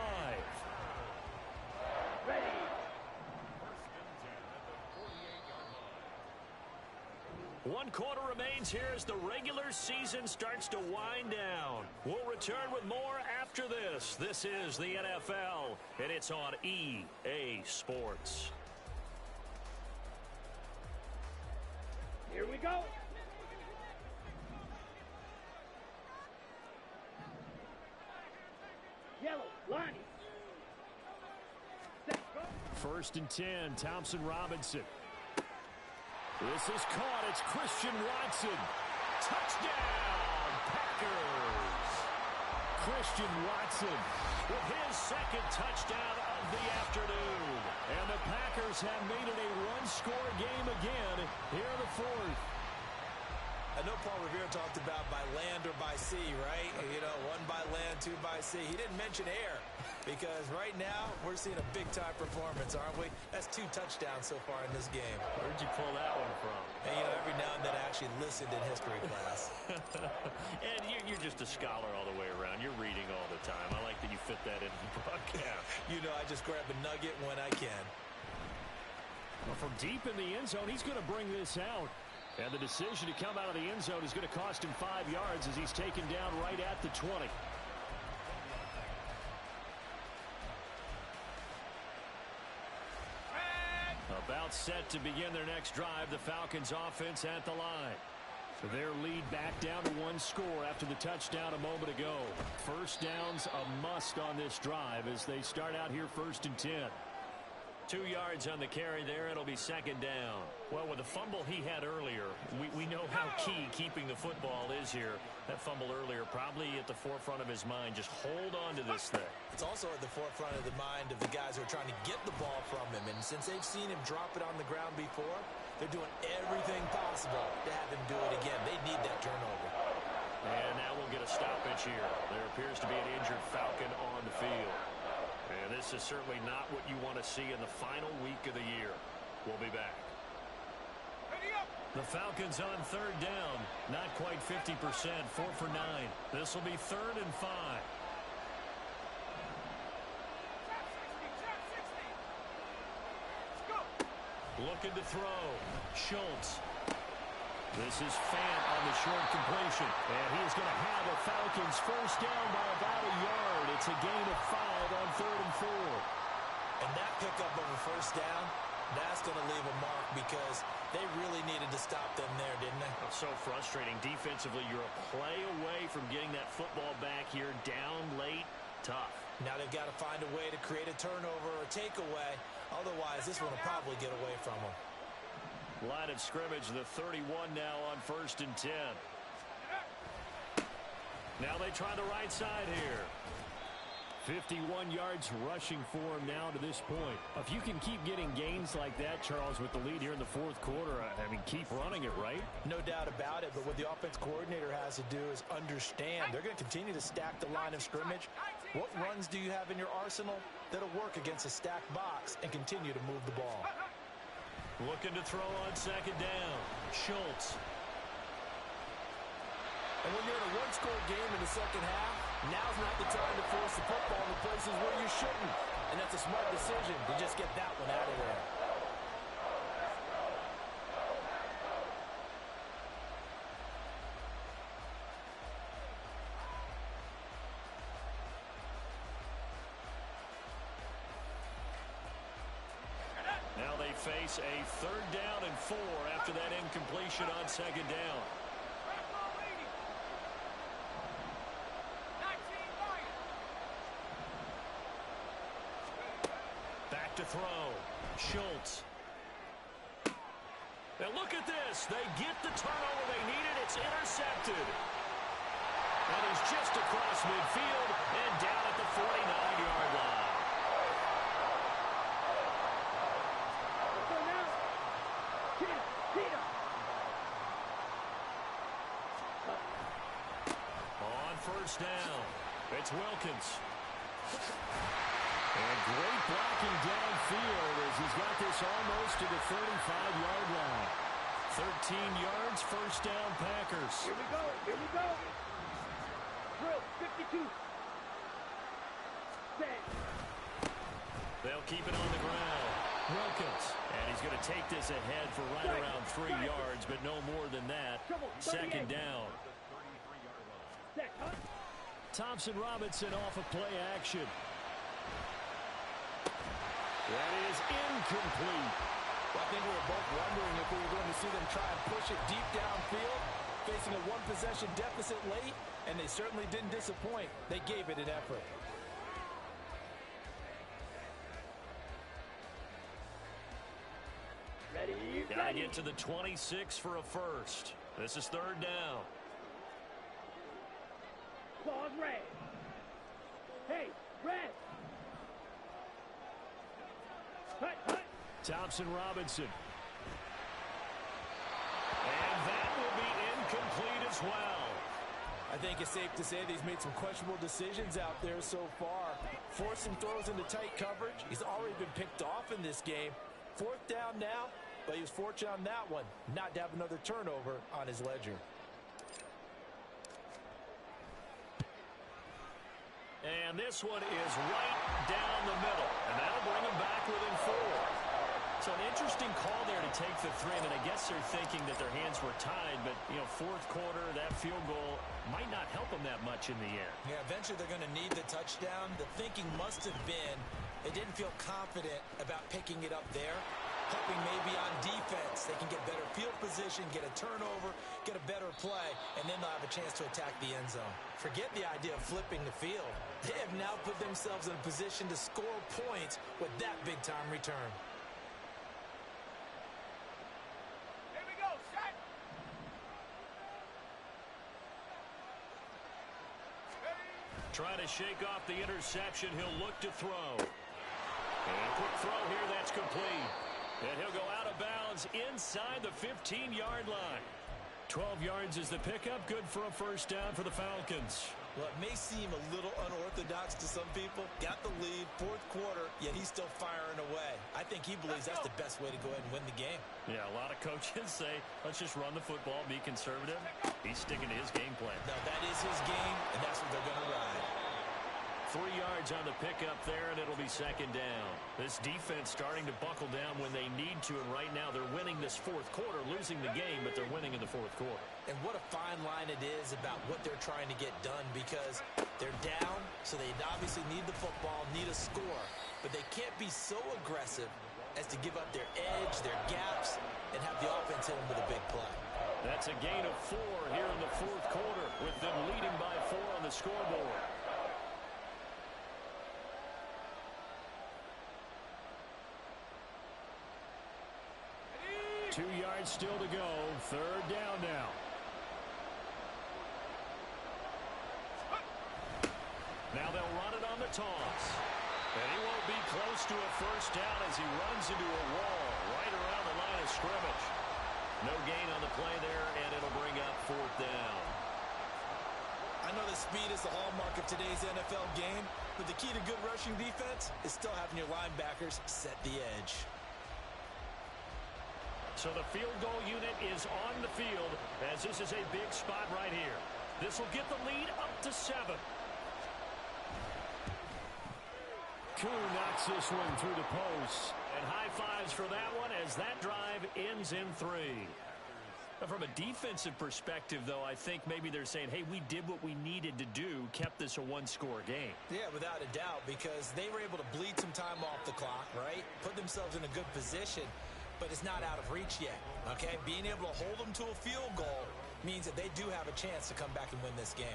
Ready. One quarter remains here as the regular season starts to wind down. We'll return with more after this. This is the NFL, and it's on EA Sports. Here we go. Yellow, Lonnie. Set, go. 1st and 10, Thompson Robinson. This is caught. It's Christian Watson. Touchdown, Packers. Christian Watson with his second touchdown of the afternoon. And the Packers have made it a one-score game again here in the fourth. I know Paul Revere talked about by land or by sea, right? You know, 1 by land, 2 by sea. He didn't mention air because right now we're seeing a big-time performance, aren't we? That's 2 touchdowns so far in this game. Where'd you pull that one from? And, you know, every now and then I actually listened in history class. And you're just a scholar all the way around. You're reading all the time. I like that you fit that in the broadcast. You know, I just grab a nugget when I can. Well, from deep in the end zone, he's going to bring this out. And the decision to come out of the end zone is going to cost him 5 yards as he's taken down right at the 20. About set to begin their next drive, the Falcons offense at the line. Their lead back down to 1 score after the touchdown a moment ago. First down's a must on this drive as they start out here 1st and 10. 2 yards on the carry there. It'll be 2nd down. Well, with the fumble he had earlier, we know how key keeping the football is here. That fumble earlier probably at the forefront of his mind. Just hold on to this thing. It's also at the forefront of the mind of the guys who are trying to get the ball from him. And since they've seen him drop it on the ground before, they're doing everything possible to have him do it again. They need that turnover. And now we'll get a stoppage here. There appears to be an injured Falcon on the field. And this is certainly not what you want to see in the final week of the year. We'll be back. The Falcons on 3rd down. Not quite 50%. 4 for 9. This will be 3rd and 5. Looking to throw. Schultz. This is Fant on the short completion. And he's going to have a Falcons first down by about a yard. It's a gain of 5 on 3rd and 4. And that pickup of a first down, that's going to leave a mark because they really needed to stop them there, didn't they? So frustrating. Defensively, you're a play away from getting that football back here down late. Tough. Now they've got to find a way to create a turnover or takeaway. Otherwise, this one will probably get away from them. Line of scrimmage, the 31 now on 1st and 10. Now they try the right side here. 51 yards rushing for him now to this point. If you can keep getting gains like that, Charles, with the lead here in the fourth quarter, I mean, keep running it, right? No doubt about it, but what the offense coordinator has to do is understand. They're going to continue to stack the line of scrimmage. What runs do you have in your arsenal that'll work against a stacked box and continue to move the ball? Looking to throw on 2nd down. Schultz. And when you're in a one-score game in the second half, now's not the time to force the football in the places where you shouldn't. And that's a smart decision to just get that one out of there. Now they face a 3rd down and 4 after that incompletion on 2nd down. Back to throw. Schultz. And look at this. They get the turnover they needed. It's intercepted. And he's just across midfield and down at the 49-yard line. On 1st down, it's Wilkins. And great blocking downfield as he's got this almost to the 35-yard line. 13 yards, 1st down, Packers. Here we go, here we go. Drill, 52. Set. They'll keep it on the ground. Wilkins. And he's going to take this ahead for right around 3 yards, but no more than that. 2nd down. Set, huh? Thompson Robinson off of play action. That is incomplete. Well, I think we were both wondering if we were going to see them try and push it deep downfield, facing a one-possession deficit late, and they certainly didn't disappoint. They gave it an effort. Ready, Gotta ready. get to the 26 for a first. This is 3rd down. Pause, red. Hey, red. Hut, hut. Thompson Robinson. And that will be incomplete as well. I think it's safe to say that he's made some questionable decisions out there so far. Forcing throws into tight coverage. He's already been picked off in this game. 4th down now, but he was fortunate on that one, not to have another turnover on his ledger. And this one is right down the middle. And that'll bring him back within 4. So an interesting call there to take the 3. And I guess they're thinking that their hands were tied. But, you know, 4th quarter, that field goal might not help them that much in the end. Yeah, eventually they're going to need the touchdown. The thinking must have been they didn't feel confident about picking it up there, hoping maybe on defense they can get better field position, get a turnover, get a better play, and then they'll have a chance to attack the end zone. Forget the idea of flipping the field. They have now put themselves in a position to score points with that big-time return. Here we go, set. Trying to shake off the interception. He'll look to throw. And a quick throw here. That's complete. And he'll go out of bounds inside the 15-yard line. 12 yards is the pickup. Good for a 1st down for the Falcons. Well, it may seem a little unorthodox to some people. Got the lead, 4th quarter, yet he's still firing away. I think he believes that's the best way to go ahead and win the game. Yeah, a lot of coaches say, let's just run the football, be conservative. He's sticking to his game plan. Now, that is his game, and that's what they're going to ride. 3 yards on the pickup there, and it'll be 2nd down. This defense starting to buckle down when they need to, and right now they're winning this 4th quarter, losing the game, but they're winning in the 4th quarter. And what a fine line it is about what they're trying to get done, because they're down, so they obviously need the football, need a score, but they can't be so aggressive as to give up their edge, their gaps, and have the offense hit them with a big play. That's a gain of 4 here in the 4th quarter, with them leading by 4 on the scoreboard. 2 yards still to go. Third down now. Now they'll run it on the toss. And he won't be close to a first down as he runs into a wall right around the line of scrimmage. No gain on the play there, and it'll bring up fourth down. I know that speed is the hallmark of today's NFL game, but the key to good rushing defense is still having your linebackers set the edge. So the field goal unit is on the field as this is a big spot right here. This will get the lead up to 7. Koo knocks this one through the post. And high fives for that one as that drive ends in 3. From a defensive perspective, though, I think maybe they're saying, hey, we did what we needed to do, kept this a one-score game. Yeah, without a doubt, because they were able to bleed some time off the clock, right? Put themselves in a good position, but it's not out of reach yet, okay? Being able to hold them to a field goal means that they do have a chance to come back and win this game.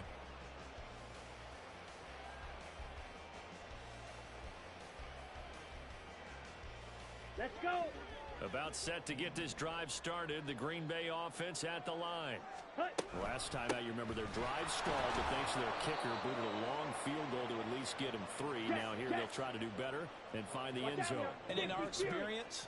Let's go. About set to get this drive started. The Green Bay offense at the line. Last time out, you remember their drive stalled, but thanks to their kicker, booted a long field goal to at least get them 3. Now here they'll try to do better and find the end zone. And in our experience,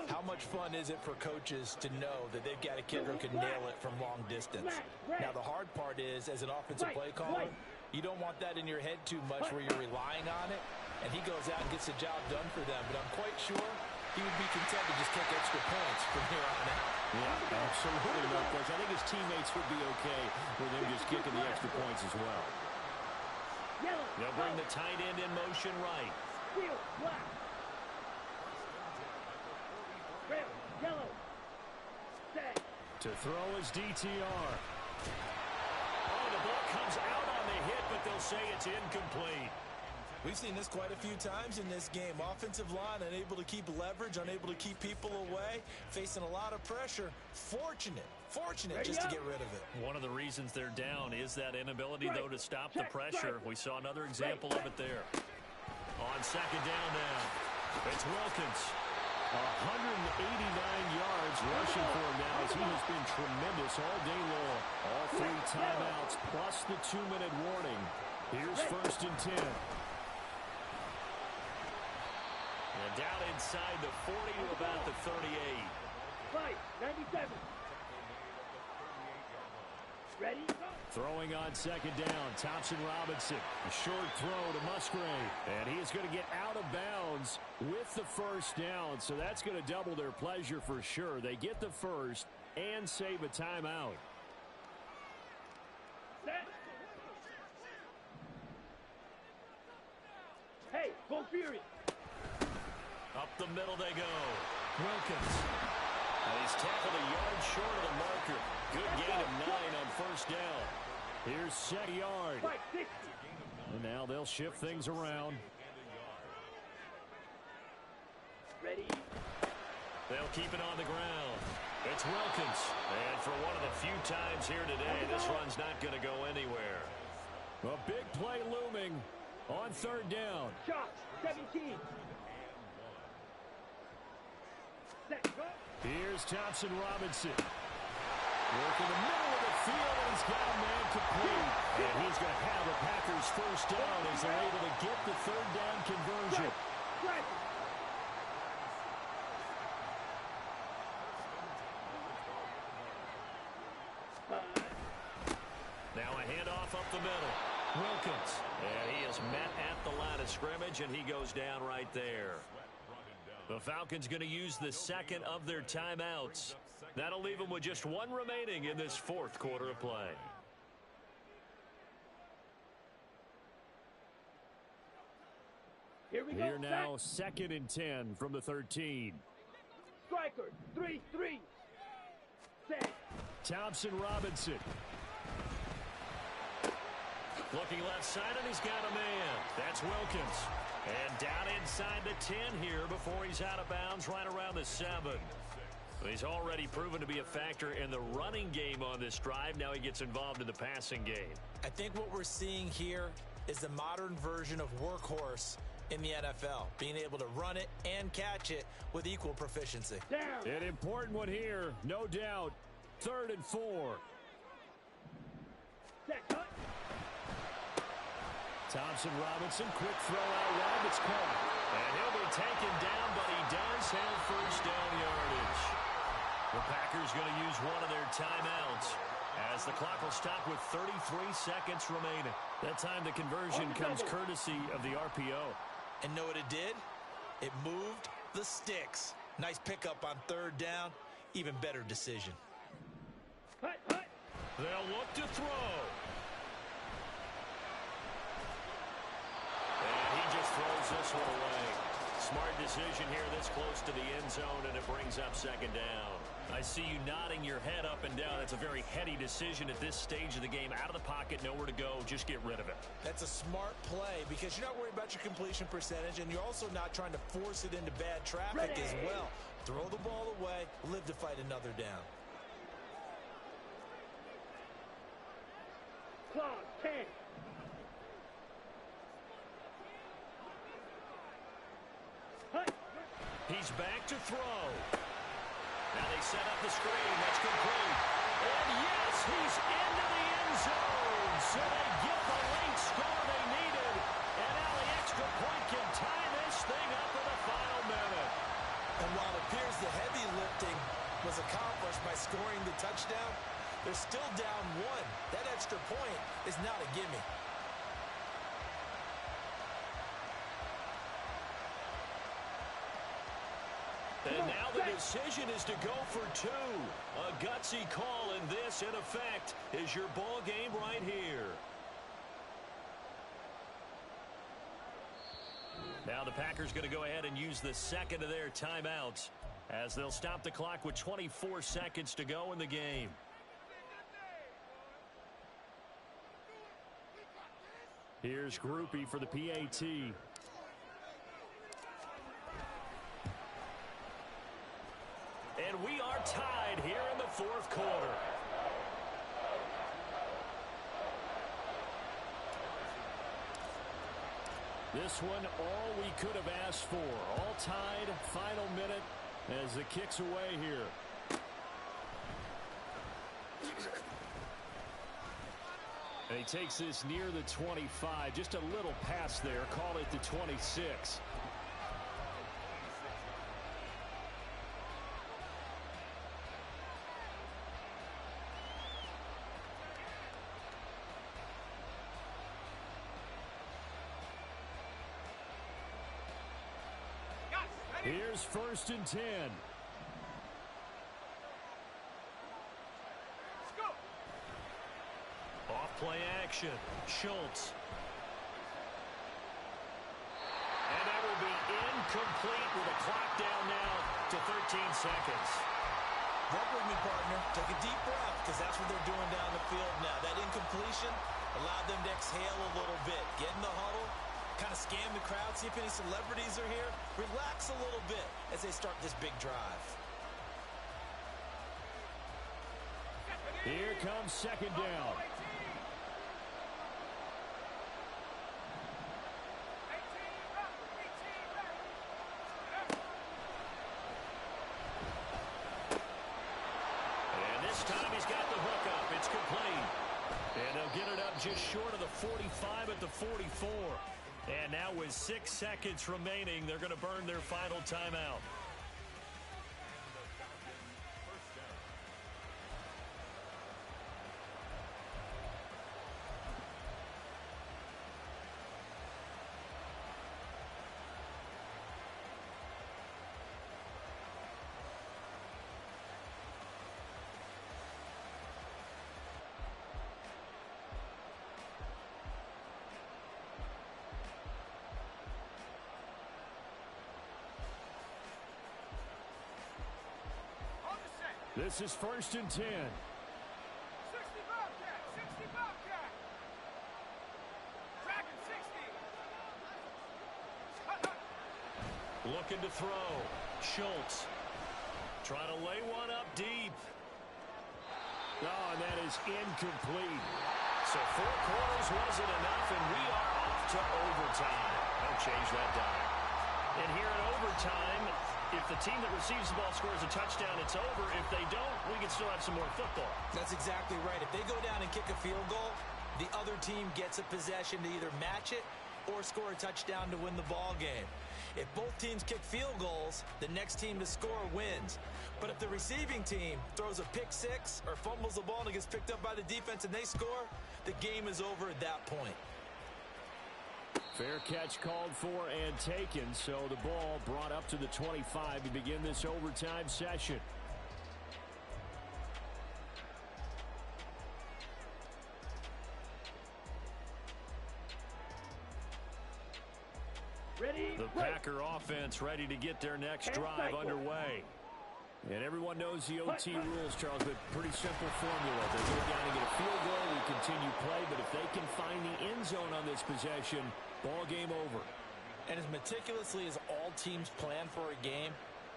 how much fun is it for coaches to know that they've got a kicker who can nail it from long distance? Now, the hard part is, as an offensive play caller, you don't want that in your head too much where you're relying on it, and he goes out and gets the job done for them. But I'm quite sure he would be content to just kick extra points from here on out. Yeah, absolutely no question. I think his teammates would be okay with him just kicking the extra points as well. They'll bring the tight end in motion right. To throw his DTR. Oh, the ball comes out on the hit, but they'll say it's incomplete. We've seen this quite a few times in this game. Offensive line unable to keep leverage, unable to keep people away, facing a lot of pressure. Fortunate just to get rid of it. One of the reasons they're down is that inability, though, to stop the pressure. We saw another example of it there. On second down now, it's Wilkins. 189 yards rushing for him now as he has been tremendous all day long. All 3 timeouts plus the 2-minute warning. Here's first and 10. And down inside the 40 to about the 38. 97. Ready? Throwing on second down, Thompson Robinson. A short throw to Musgrave. And he is going to get out of bounds with the first down. So that's going to double their pleasure for sure. They get the first and save a timeout. Set. Hey, go Fury. Up the middle they go. Wilkins. And he's tackled a yard short of the marker. Good gain of 9 on first down. Here's second yard. And now they'll shift things around. Ready? They'll keep it on the ground. It's Wilkins. And for one of the few times here today, this run's not going to go anywhere. A big play looming on third down. Shot, 17. Set, go. Here's Thompson Robinson. Working the middle of the field, and he's got a man complete. And he's going to have the Packers first down as they're able to get the third down conversion. Right. Now a handoff up the middle. Wilkins. And he is met at the line of scrimmage, and he goes down right there. The Falcons going to use the second of their timeouts. That'll leave them with just 1 remaining in this fourth quarter of play. Here we go. Here now, second and 10 from the 13. Striker, 3-3. Set. Thompson Robinson. Looking left side, and he's got a man. That's Wilkins. And down inside the 10 here before he's out of bounds right around the 7. He's already proven to be a factor in the running game on this drive. Now he gets involved in the passing game. I think what we're seeing here is the modern version of workhorse in the NFL, being able to run it and catch it with equal proficiency. Down. An important one here, no doubt. 3rd and 4. Set, cut. Thompson Robinson, quick throw out wide, it's caught. And he'll be taken down, but he does have first down yardage. The Packers going to use one of their timeouts as the clock will stop with 33 seconds remaining. That time the conversion comes courtesy of the RPO. And know what it did? It moved the sticks. Nice pickup on 3rd down. Even better decision. Hut, hut. They'll look to throw. And he just throws this one away. Smart decision here this close to the end zone, and it brings up 2nd down. I see you nodding your head up and down. That's a very heady decision at this stage of the game. Out of the pocket, nowhere to go. Just get rid of it. That's a smart play because you're not worried about your completion percentage, and you're also not trying to force it into bad traffic as well. Throw the ball away, live to fight another down. Clock, 10. Hut. He's back to throw. Now they set up the screen. That's complete. And yes, he's into the end zone. So they get the late score they needed. And now the extra point can tie this thing up in the final minute. And while it appears the heavy lifting was accomplished by scoring the touchdown, they're still down 1. That extra point is not a gimme. And now the decision is to go for 2. A gutsy call, and this, in effect, is your ball game right here. Now the Packers going to go ahead and use the 2nd of their timeouts as they'll stop the clock with 24 seconds to go in the game. Here's Groupie for the PAT. And we are tied here in the 4th quarter. This one, all we could have asked for. All tied, final minute as the kick's away here. And he takes this near the 25, just a little past there, call it the 26. Here's 1st and 10. Off play action. Schultz. And that will be incomplete with a clock down now to 13 seconds. Work with me, partner. Take a deep breath because that's what they're doing down the field now. That incompletion allowed them to exhale a little bit. Get in the huddle. Kind of scan the crowd, see if any celebrities are here. Relax a little bit as they start this big drive. Here comes 2nd down. And this time he's got the hook up. It's complete. And they'll get it up just short of the 45 at the 44. And now with 6 seconds remaining, they're going to burn their final timeout. This is 1st and 10. 60 Bobcat, 60 Bobcat. Tracking 60. Looking to throw. Schultz. Trying to lay one up deep. Oh, and that is incomplete. So 4 quarters wasn't enough, and we are off to overtime. They'll change that dive. And here in overtime, if the team that receives the ball scores a touchdown, it's over. If they don't, we can still have some more football. That's exactly right. If they go down and kick a field goal, the other team gets a possession to either match it or score a touchdown to win the ball game. If both teams kick field goals, the next team to score wins. But if the receiving team throws a pick six or fumbles the ball and it gets picked up by the defense and they score, the game is over at that point. Fair catch called for and taken, so the ball brought up to the 25 to begin this overtime session. Ready, The Packer offense ready to get their next drive underway. And everyone knows the OT rules, Charles, but pretty simple formula. They go down and get a field goal, we continue play, but if they can find the end zone on this possession, ball game over. And as meticulously as all teams plan for a game,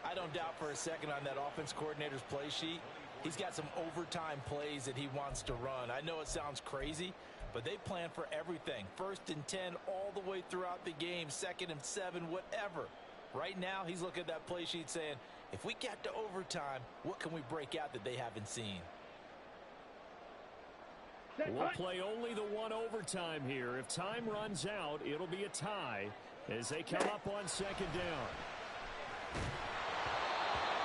I don't doubt for a second on that offense coordinator's play sheet, he's got some overtime plays that he wants to run. I know it sounds crazy, but they plan for everything. 1st and 10 all the way throughout the game, 2nd and 7, whatever. Right now, he's looking at that play sheet saying, if we get to overtime, what can we break out that they haven't seen? We'll play only the one overtime here. If time runs out, it'll be a tie as they come up on 2nd down.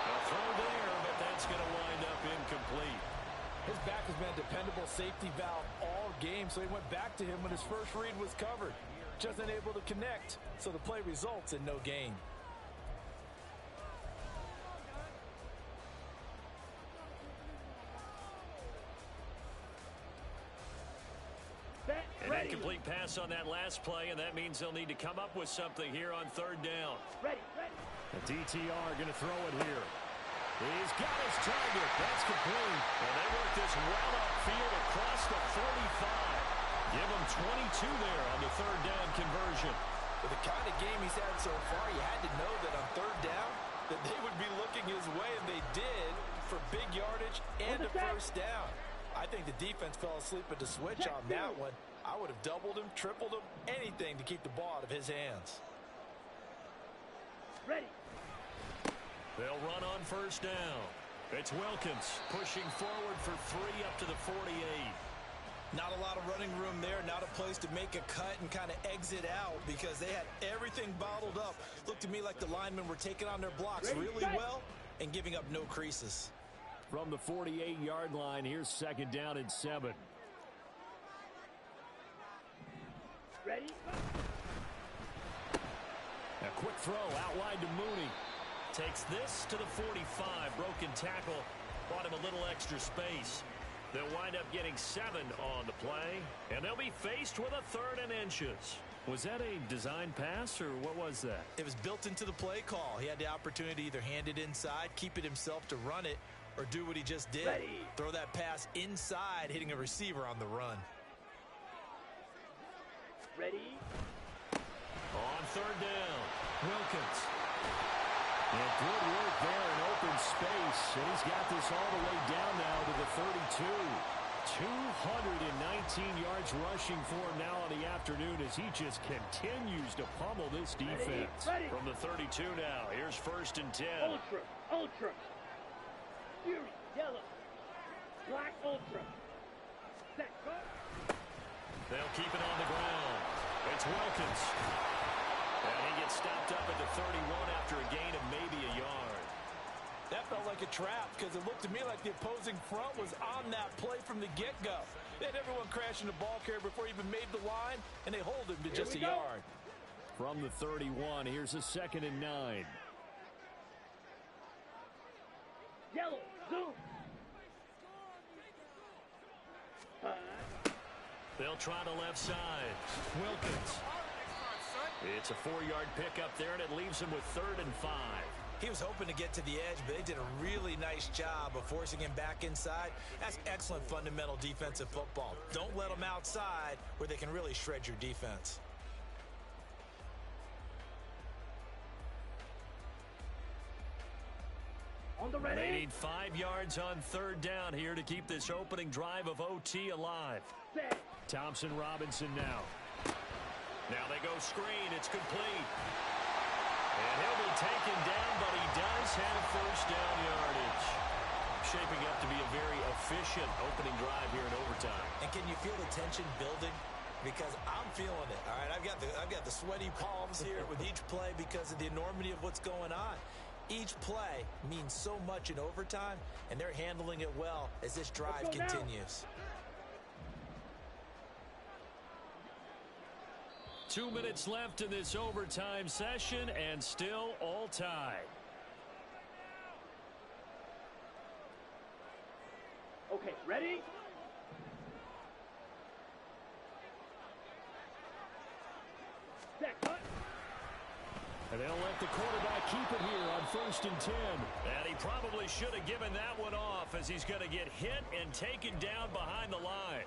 A throw there, but that's going to wind up incomplete. His back has been a dependable safety valve all game, so he went back to him when his first read was covered. Just unable to connect, so the play results in no gain. An incomplete pass on that last play, and that means they'll need to come up with something here on 3rd down. ready. The DTR going to throw it here. He's got his target. That's complete. And they work this well upfield across the 45. Give him 22 there on the 3rd down conversion. With the kind of game he's had so far, you had to know that on 3rd down that they would be looking his way, and they did for big yardage and a first down. I think the defense fell asleep at the switch on that one. I would have doubled him, tripled him, anything to keep the ball out of his hands. Ready. They'll run on 1st down. It's Wilkins pushing forward for 3 up to the 48. Not a lot of running room there, not a place to make a cut and kind of exit out because they had everything bottled up. Looked to me like the linemen were taking on their blocks really well and giving up no creases. From the 48-yard line, here's 2nd down and 7. Ready. A quick throw out wide to Mooney. Takes this to the 45. Broken tackle. Bought him a little extra space. They'll wind up getting 7 on the play, and they'll be faced with a 3rd and inches. Was that a design pass, or what was that? It was built into the play call. He had the opportunity to either hand it inside, keep it himself to run it, or do what he just did. Ready. Throw that pass inside, hitting a receiver on the run. Ready. On 3rd down, Wilkins. And good work there in open space. And he's got this all the way down now to the 32. 219 yards rushing for him now on the afternoon as he just continues to pummel this defense. Ready. From the 32 now, here's 1st and 10. Ultra. Fury. Yellow. Black ultra. Set. Go. They'll keep it on the ground. It's Wilkins. And he gets stopped up at the 31 after a gain of maybe a yard. That felt like a trap because it looked to me like the opposing front was on that play from the get-go. They had everyone crashing the ball carrier before he even made the line, and they hold him to just a yard. From the 31, here's a 2nd and 9. Yellow. Zoom. They'll try the left side. Wilkins. It's a 4-yard pickup there, and it leaves him with 3rd and 5. He was hoping to get to the edge, but they did a really nice job of forcing him back inside. That's excellent fundamental defensive football. Don't let them outside where they can really shred your defense. On the ready. They need 5 yards on 3rd down here to keep this opening drive of OT alive. Set. Thompson Robinson now. Now they go screen. It's complete. And he'll be taken down, but he does have first down yardage. Shaping up to be a very efficient opening drive here in overtime. And can you feel the tension building? Because I'm feeling it. All right, I've got the sweaty palms here with each play because of the enormity of what's going on. Each play means so much in overtime, and they're handling it well as this drive continues. 2 minutes left in this overtime session, and still all tied. Okay, ready? Set, cut. And they'll let the quarterback keep it here on 1st and 10. And he probably should have given that one off as he's going to get hit and taken down behind the line.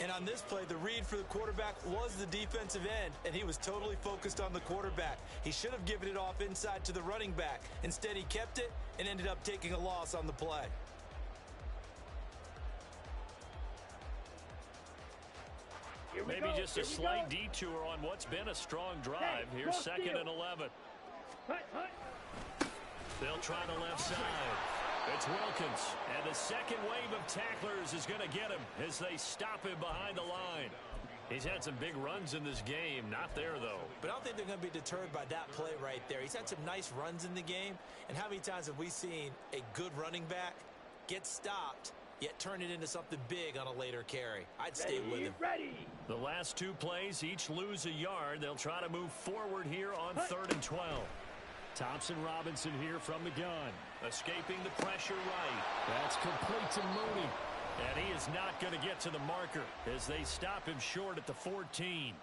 And on this play, the read for the quarterback was the defensive end, and he was totally focused on the quarterback. He should have given it off inside to the running back. Instead, he kept it and ended up taking a loss on the play. Maybe just a slight detour on what's been a strong drive. Here's 2nd and 11. They'll try the left side. It's Wilkins, and the second wave of tacklers is going to get him as they stop him behind the line. He's had some big runs in this game. Not there, though. But I don't think they're going to be deterred by that play right there. He's had some nice runs in the game, and how many times have we seen a good running back get stopped, yet turn it into something big on a later carry? I'd stay with him. The last 2 plays each lose a yard. They'll try to move forward here on 3rd and 12. Thompson Robinson here from the gun. Escaping the pressure right. That's complete to Mooney. And he is not going to get to the marker as they stop him short at the 14.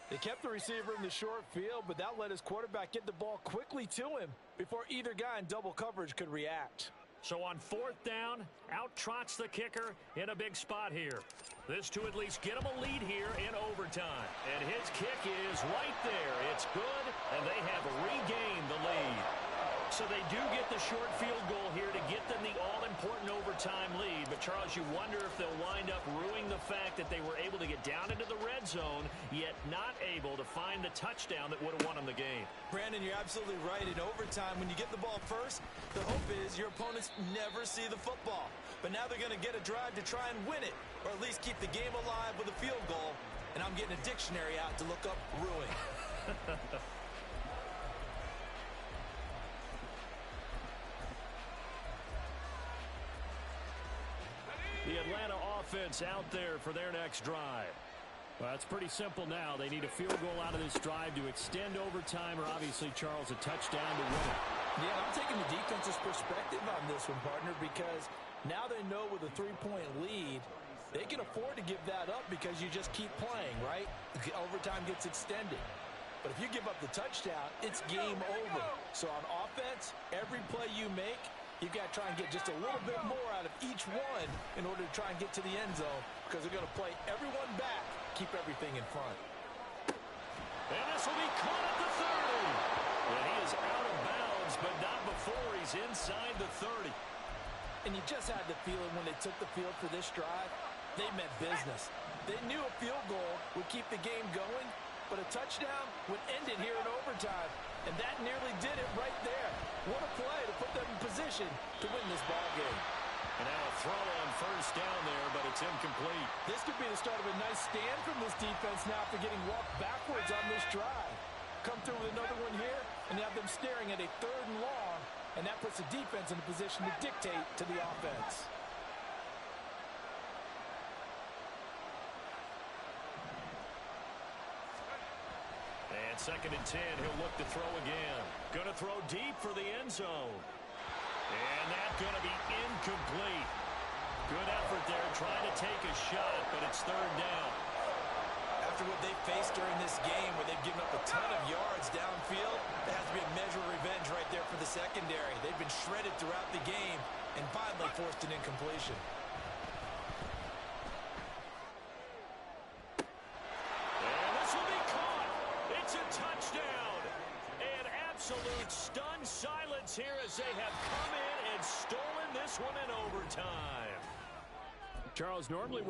They kept the receiver in the short field, but that let his quarterback get the ball quickly to him before either guy in double coverage could react. So on 4th down, out trots the kicker in a big spot here. This to at least get him a lead here in overtime. And his kick is right there. It's good, and they have regained the lead. So they do get the short field goal here to get them the all-important overtime lead. But, Charles, you wonder if they'll wind up ruining the fact that they were able to get down into the red zone, yet not able to find the touchdown that would have won them the game. Brandon, you're absolutely right. In overtime, when you get the ball first, the hope is your opponents never see the football. But now they're going to get a drive to try and win it, or at least keep the game alive with a field goal. And I'm getting a dictionary out to look up ruin. The Atlanta offense out there for their next drive. Well, it's pretty simple now. They need a field goal out of this drive to extend overtime, or obviously, Charles, a touchdown to win it. Yeah, I'm taking the defense's perspective on this one, partner, because now they know with a 3-point lead, they can afford to give that up because you just keep playing, right? Overtime gets extended. But if you give up the touchdown, it's game over. So on offense, every play you make, you've got to try and get just a little bit more out of each one in order to try and get to the end zone, because they're going to play everyone back, keep everything in front. And this will be caught at the 30. And he is out of bounds, but not before he's inside the 30. And you just had the feeling when they took the field for this drive, they meant business. They knew a field goal would keep the game going, but a touchdown would end it here in overtime. And that nearly did it right there. What a play to put them in position to win this ball game. And now a throw on 1st down there, but it's incomplete. This could be the start of a nice stand from this defense now for getting walked backwards on this drive. Come through with another one here, and have them staring at a 3rd and long, and that puts the defense in a position to dictate to the offense. And 2nd and 10, he'll look to throw again. Going to throw deep for the end zone. And that's going to be incomplete. Good effort there, trying to take a shot, but it's 3rd down. After what they faced during this game, where they've given up a ton of yards downfield, there has to be a measure of revenge right there for the secondary. They've been shredded throughout the game and finally forced an incompletion. And this will be caught. It's a touchdown. And absolute stunned silence here as they have come in and stolen this one in overtime. Charles, normally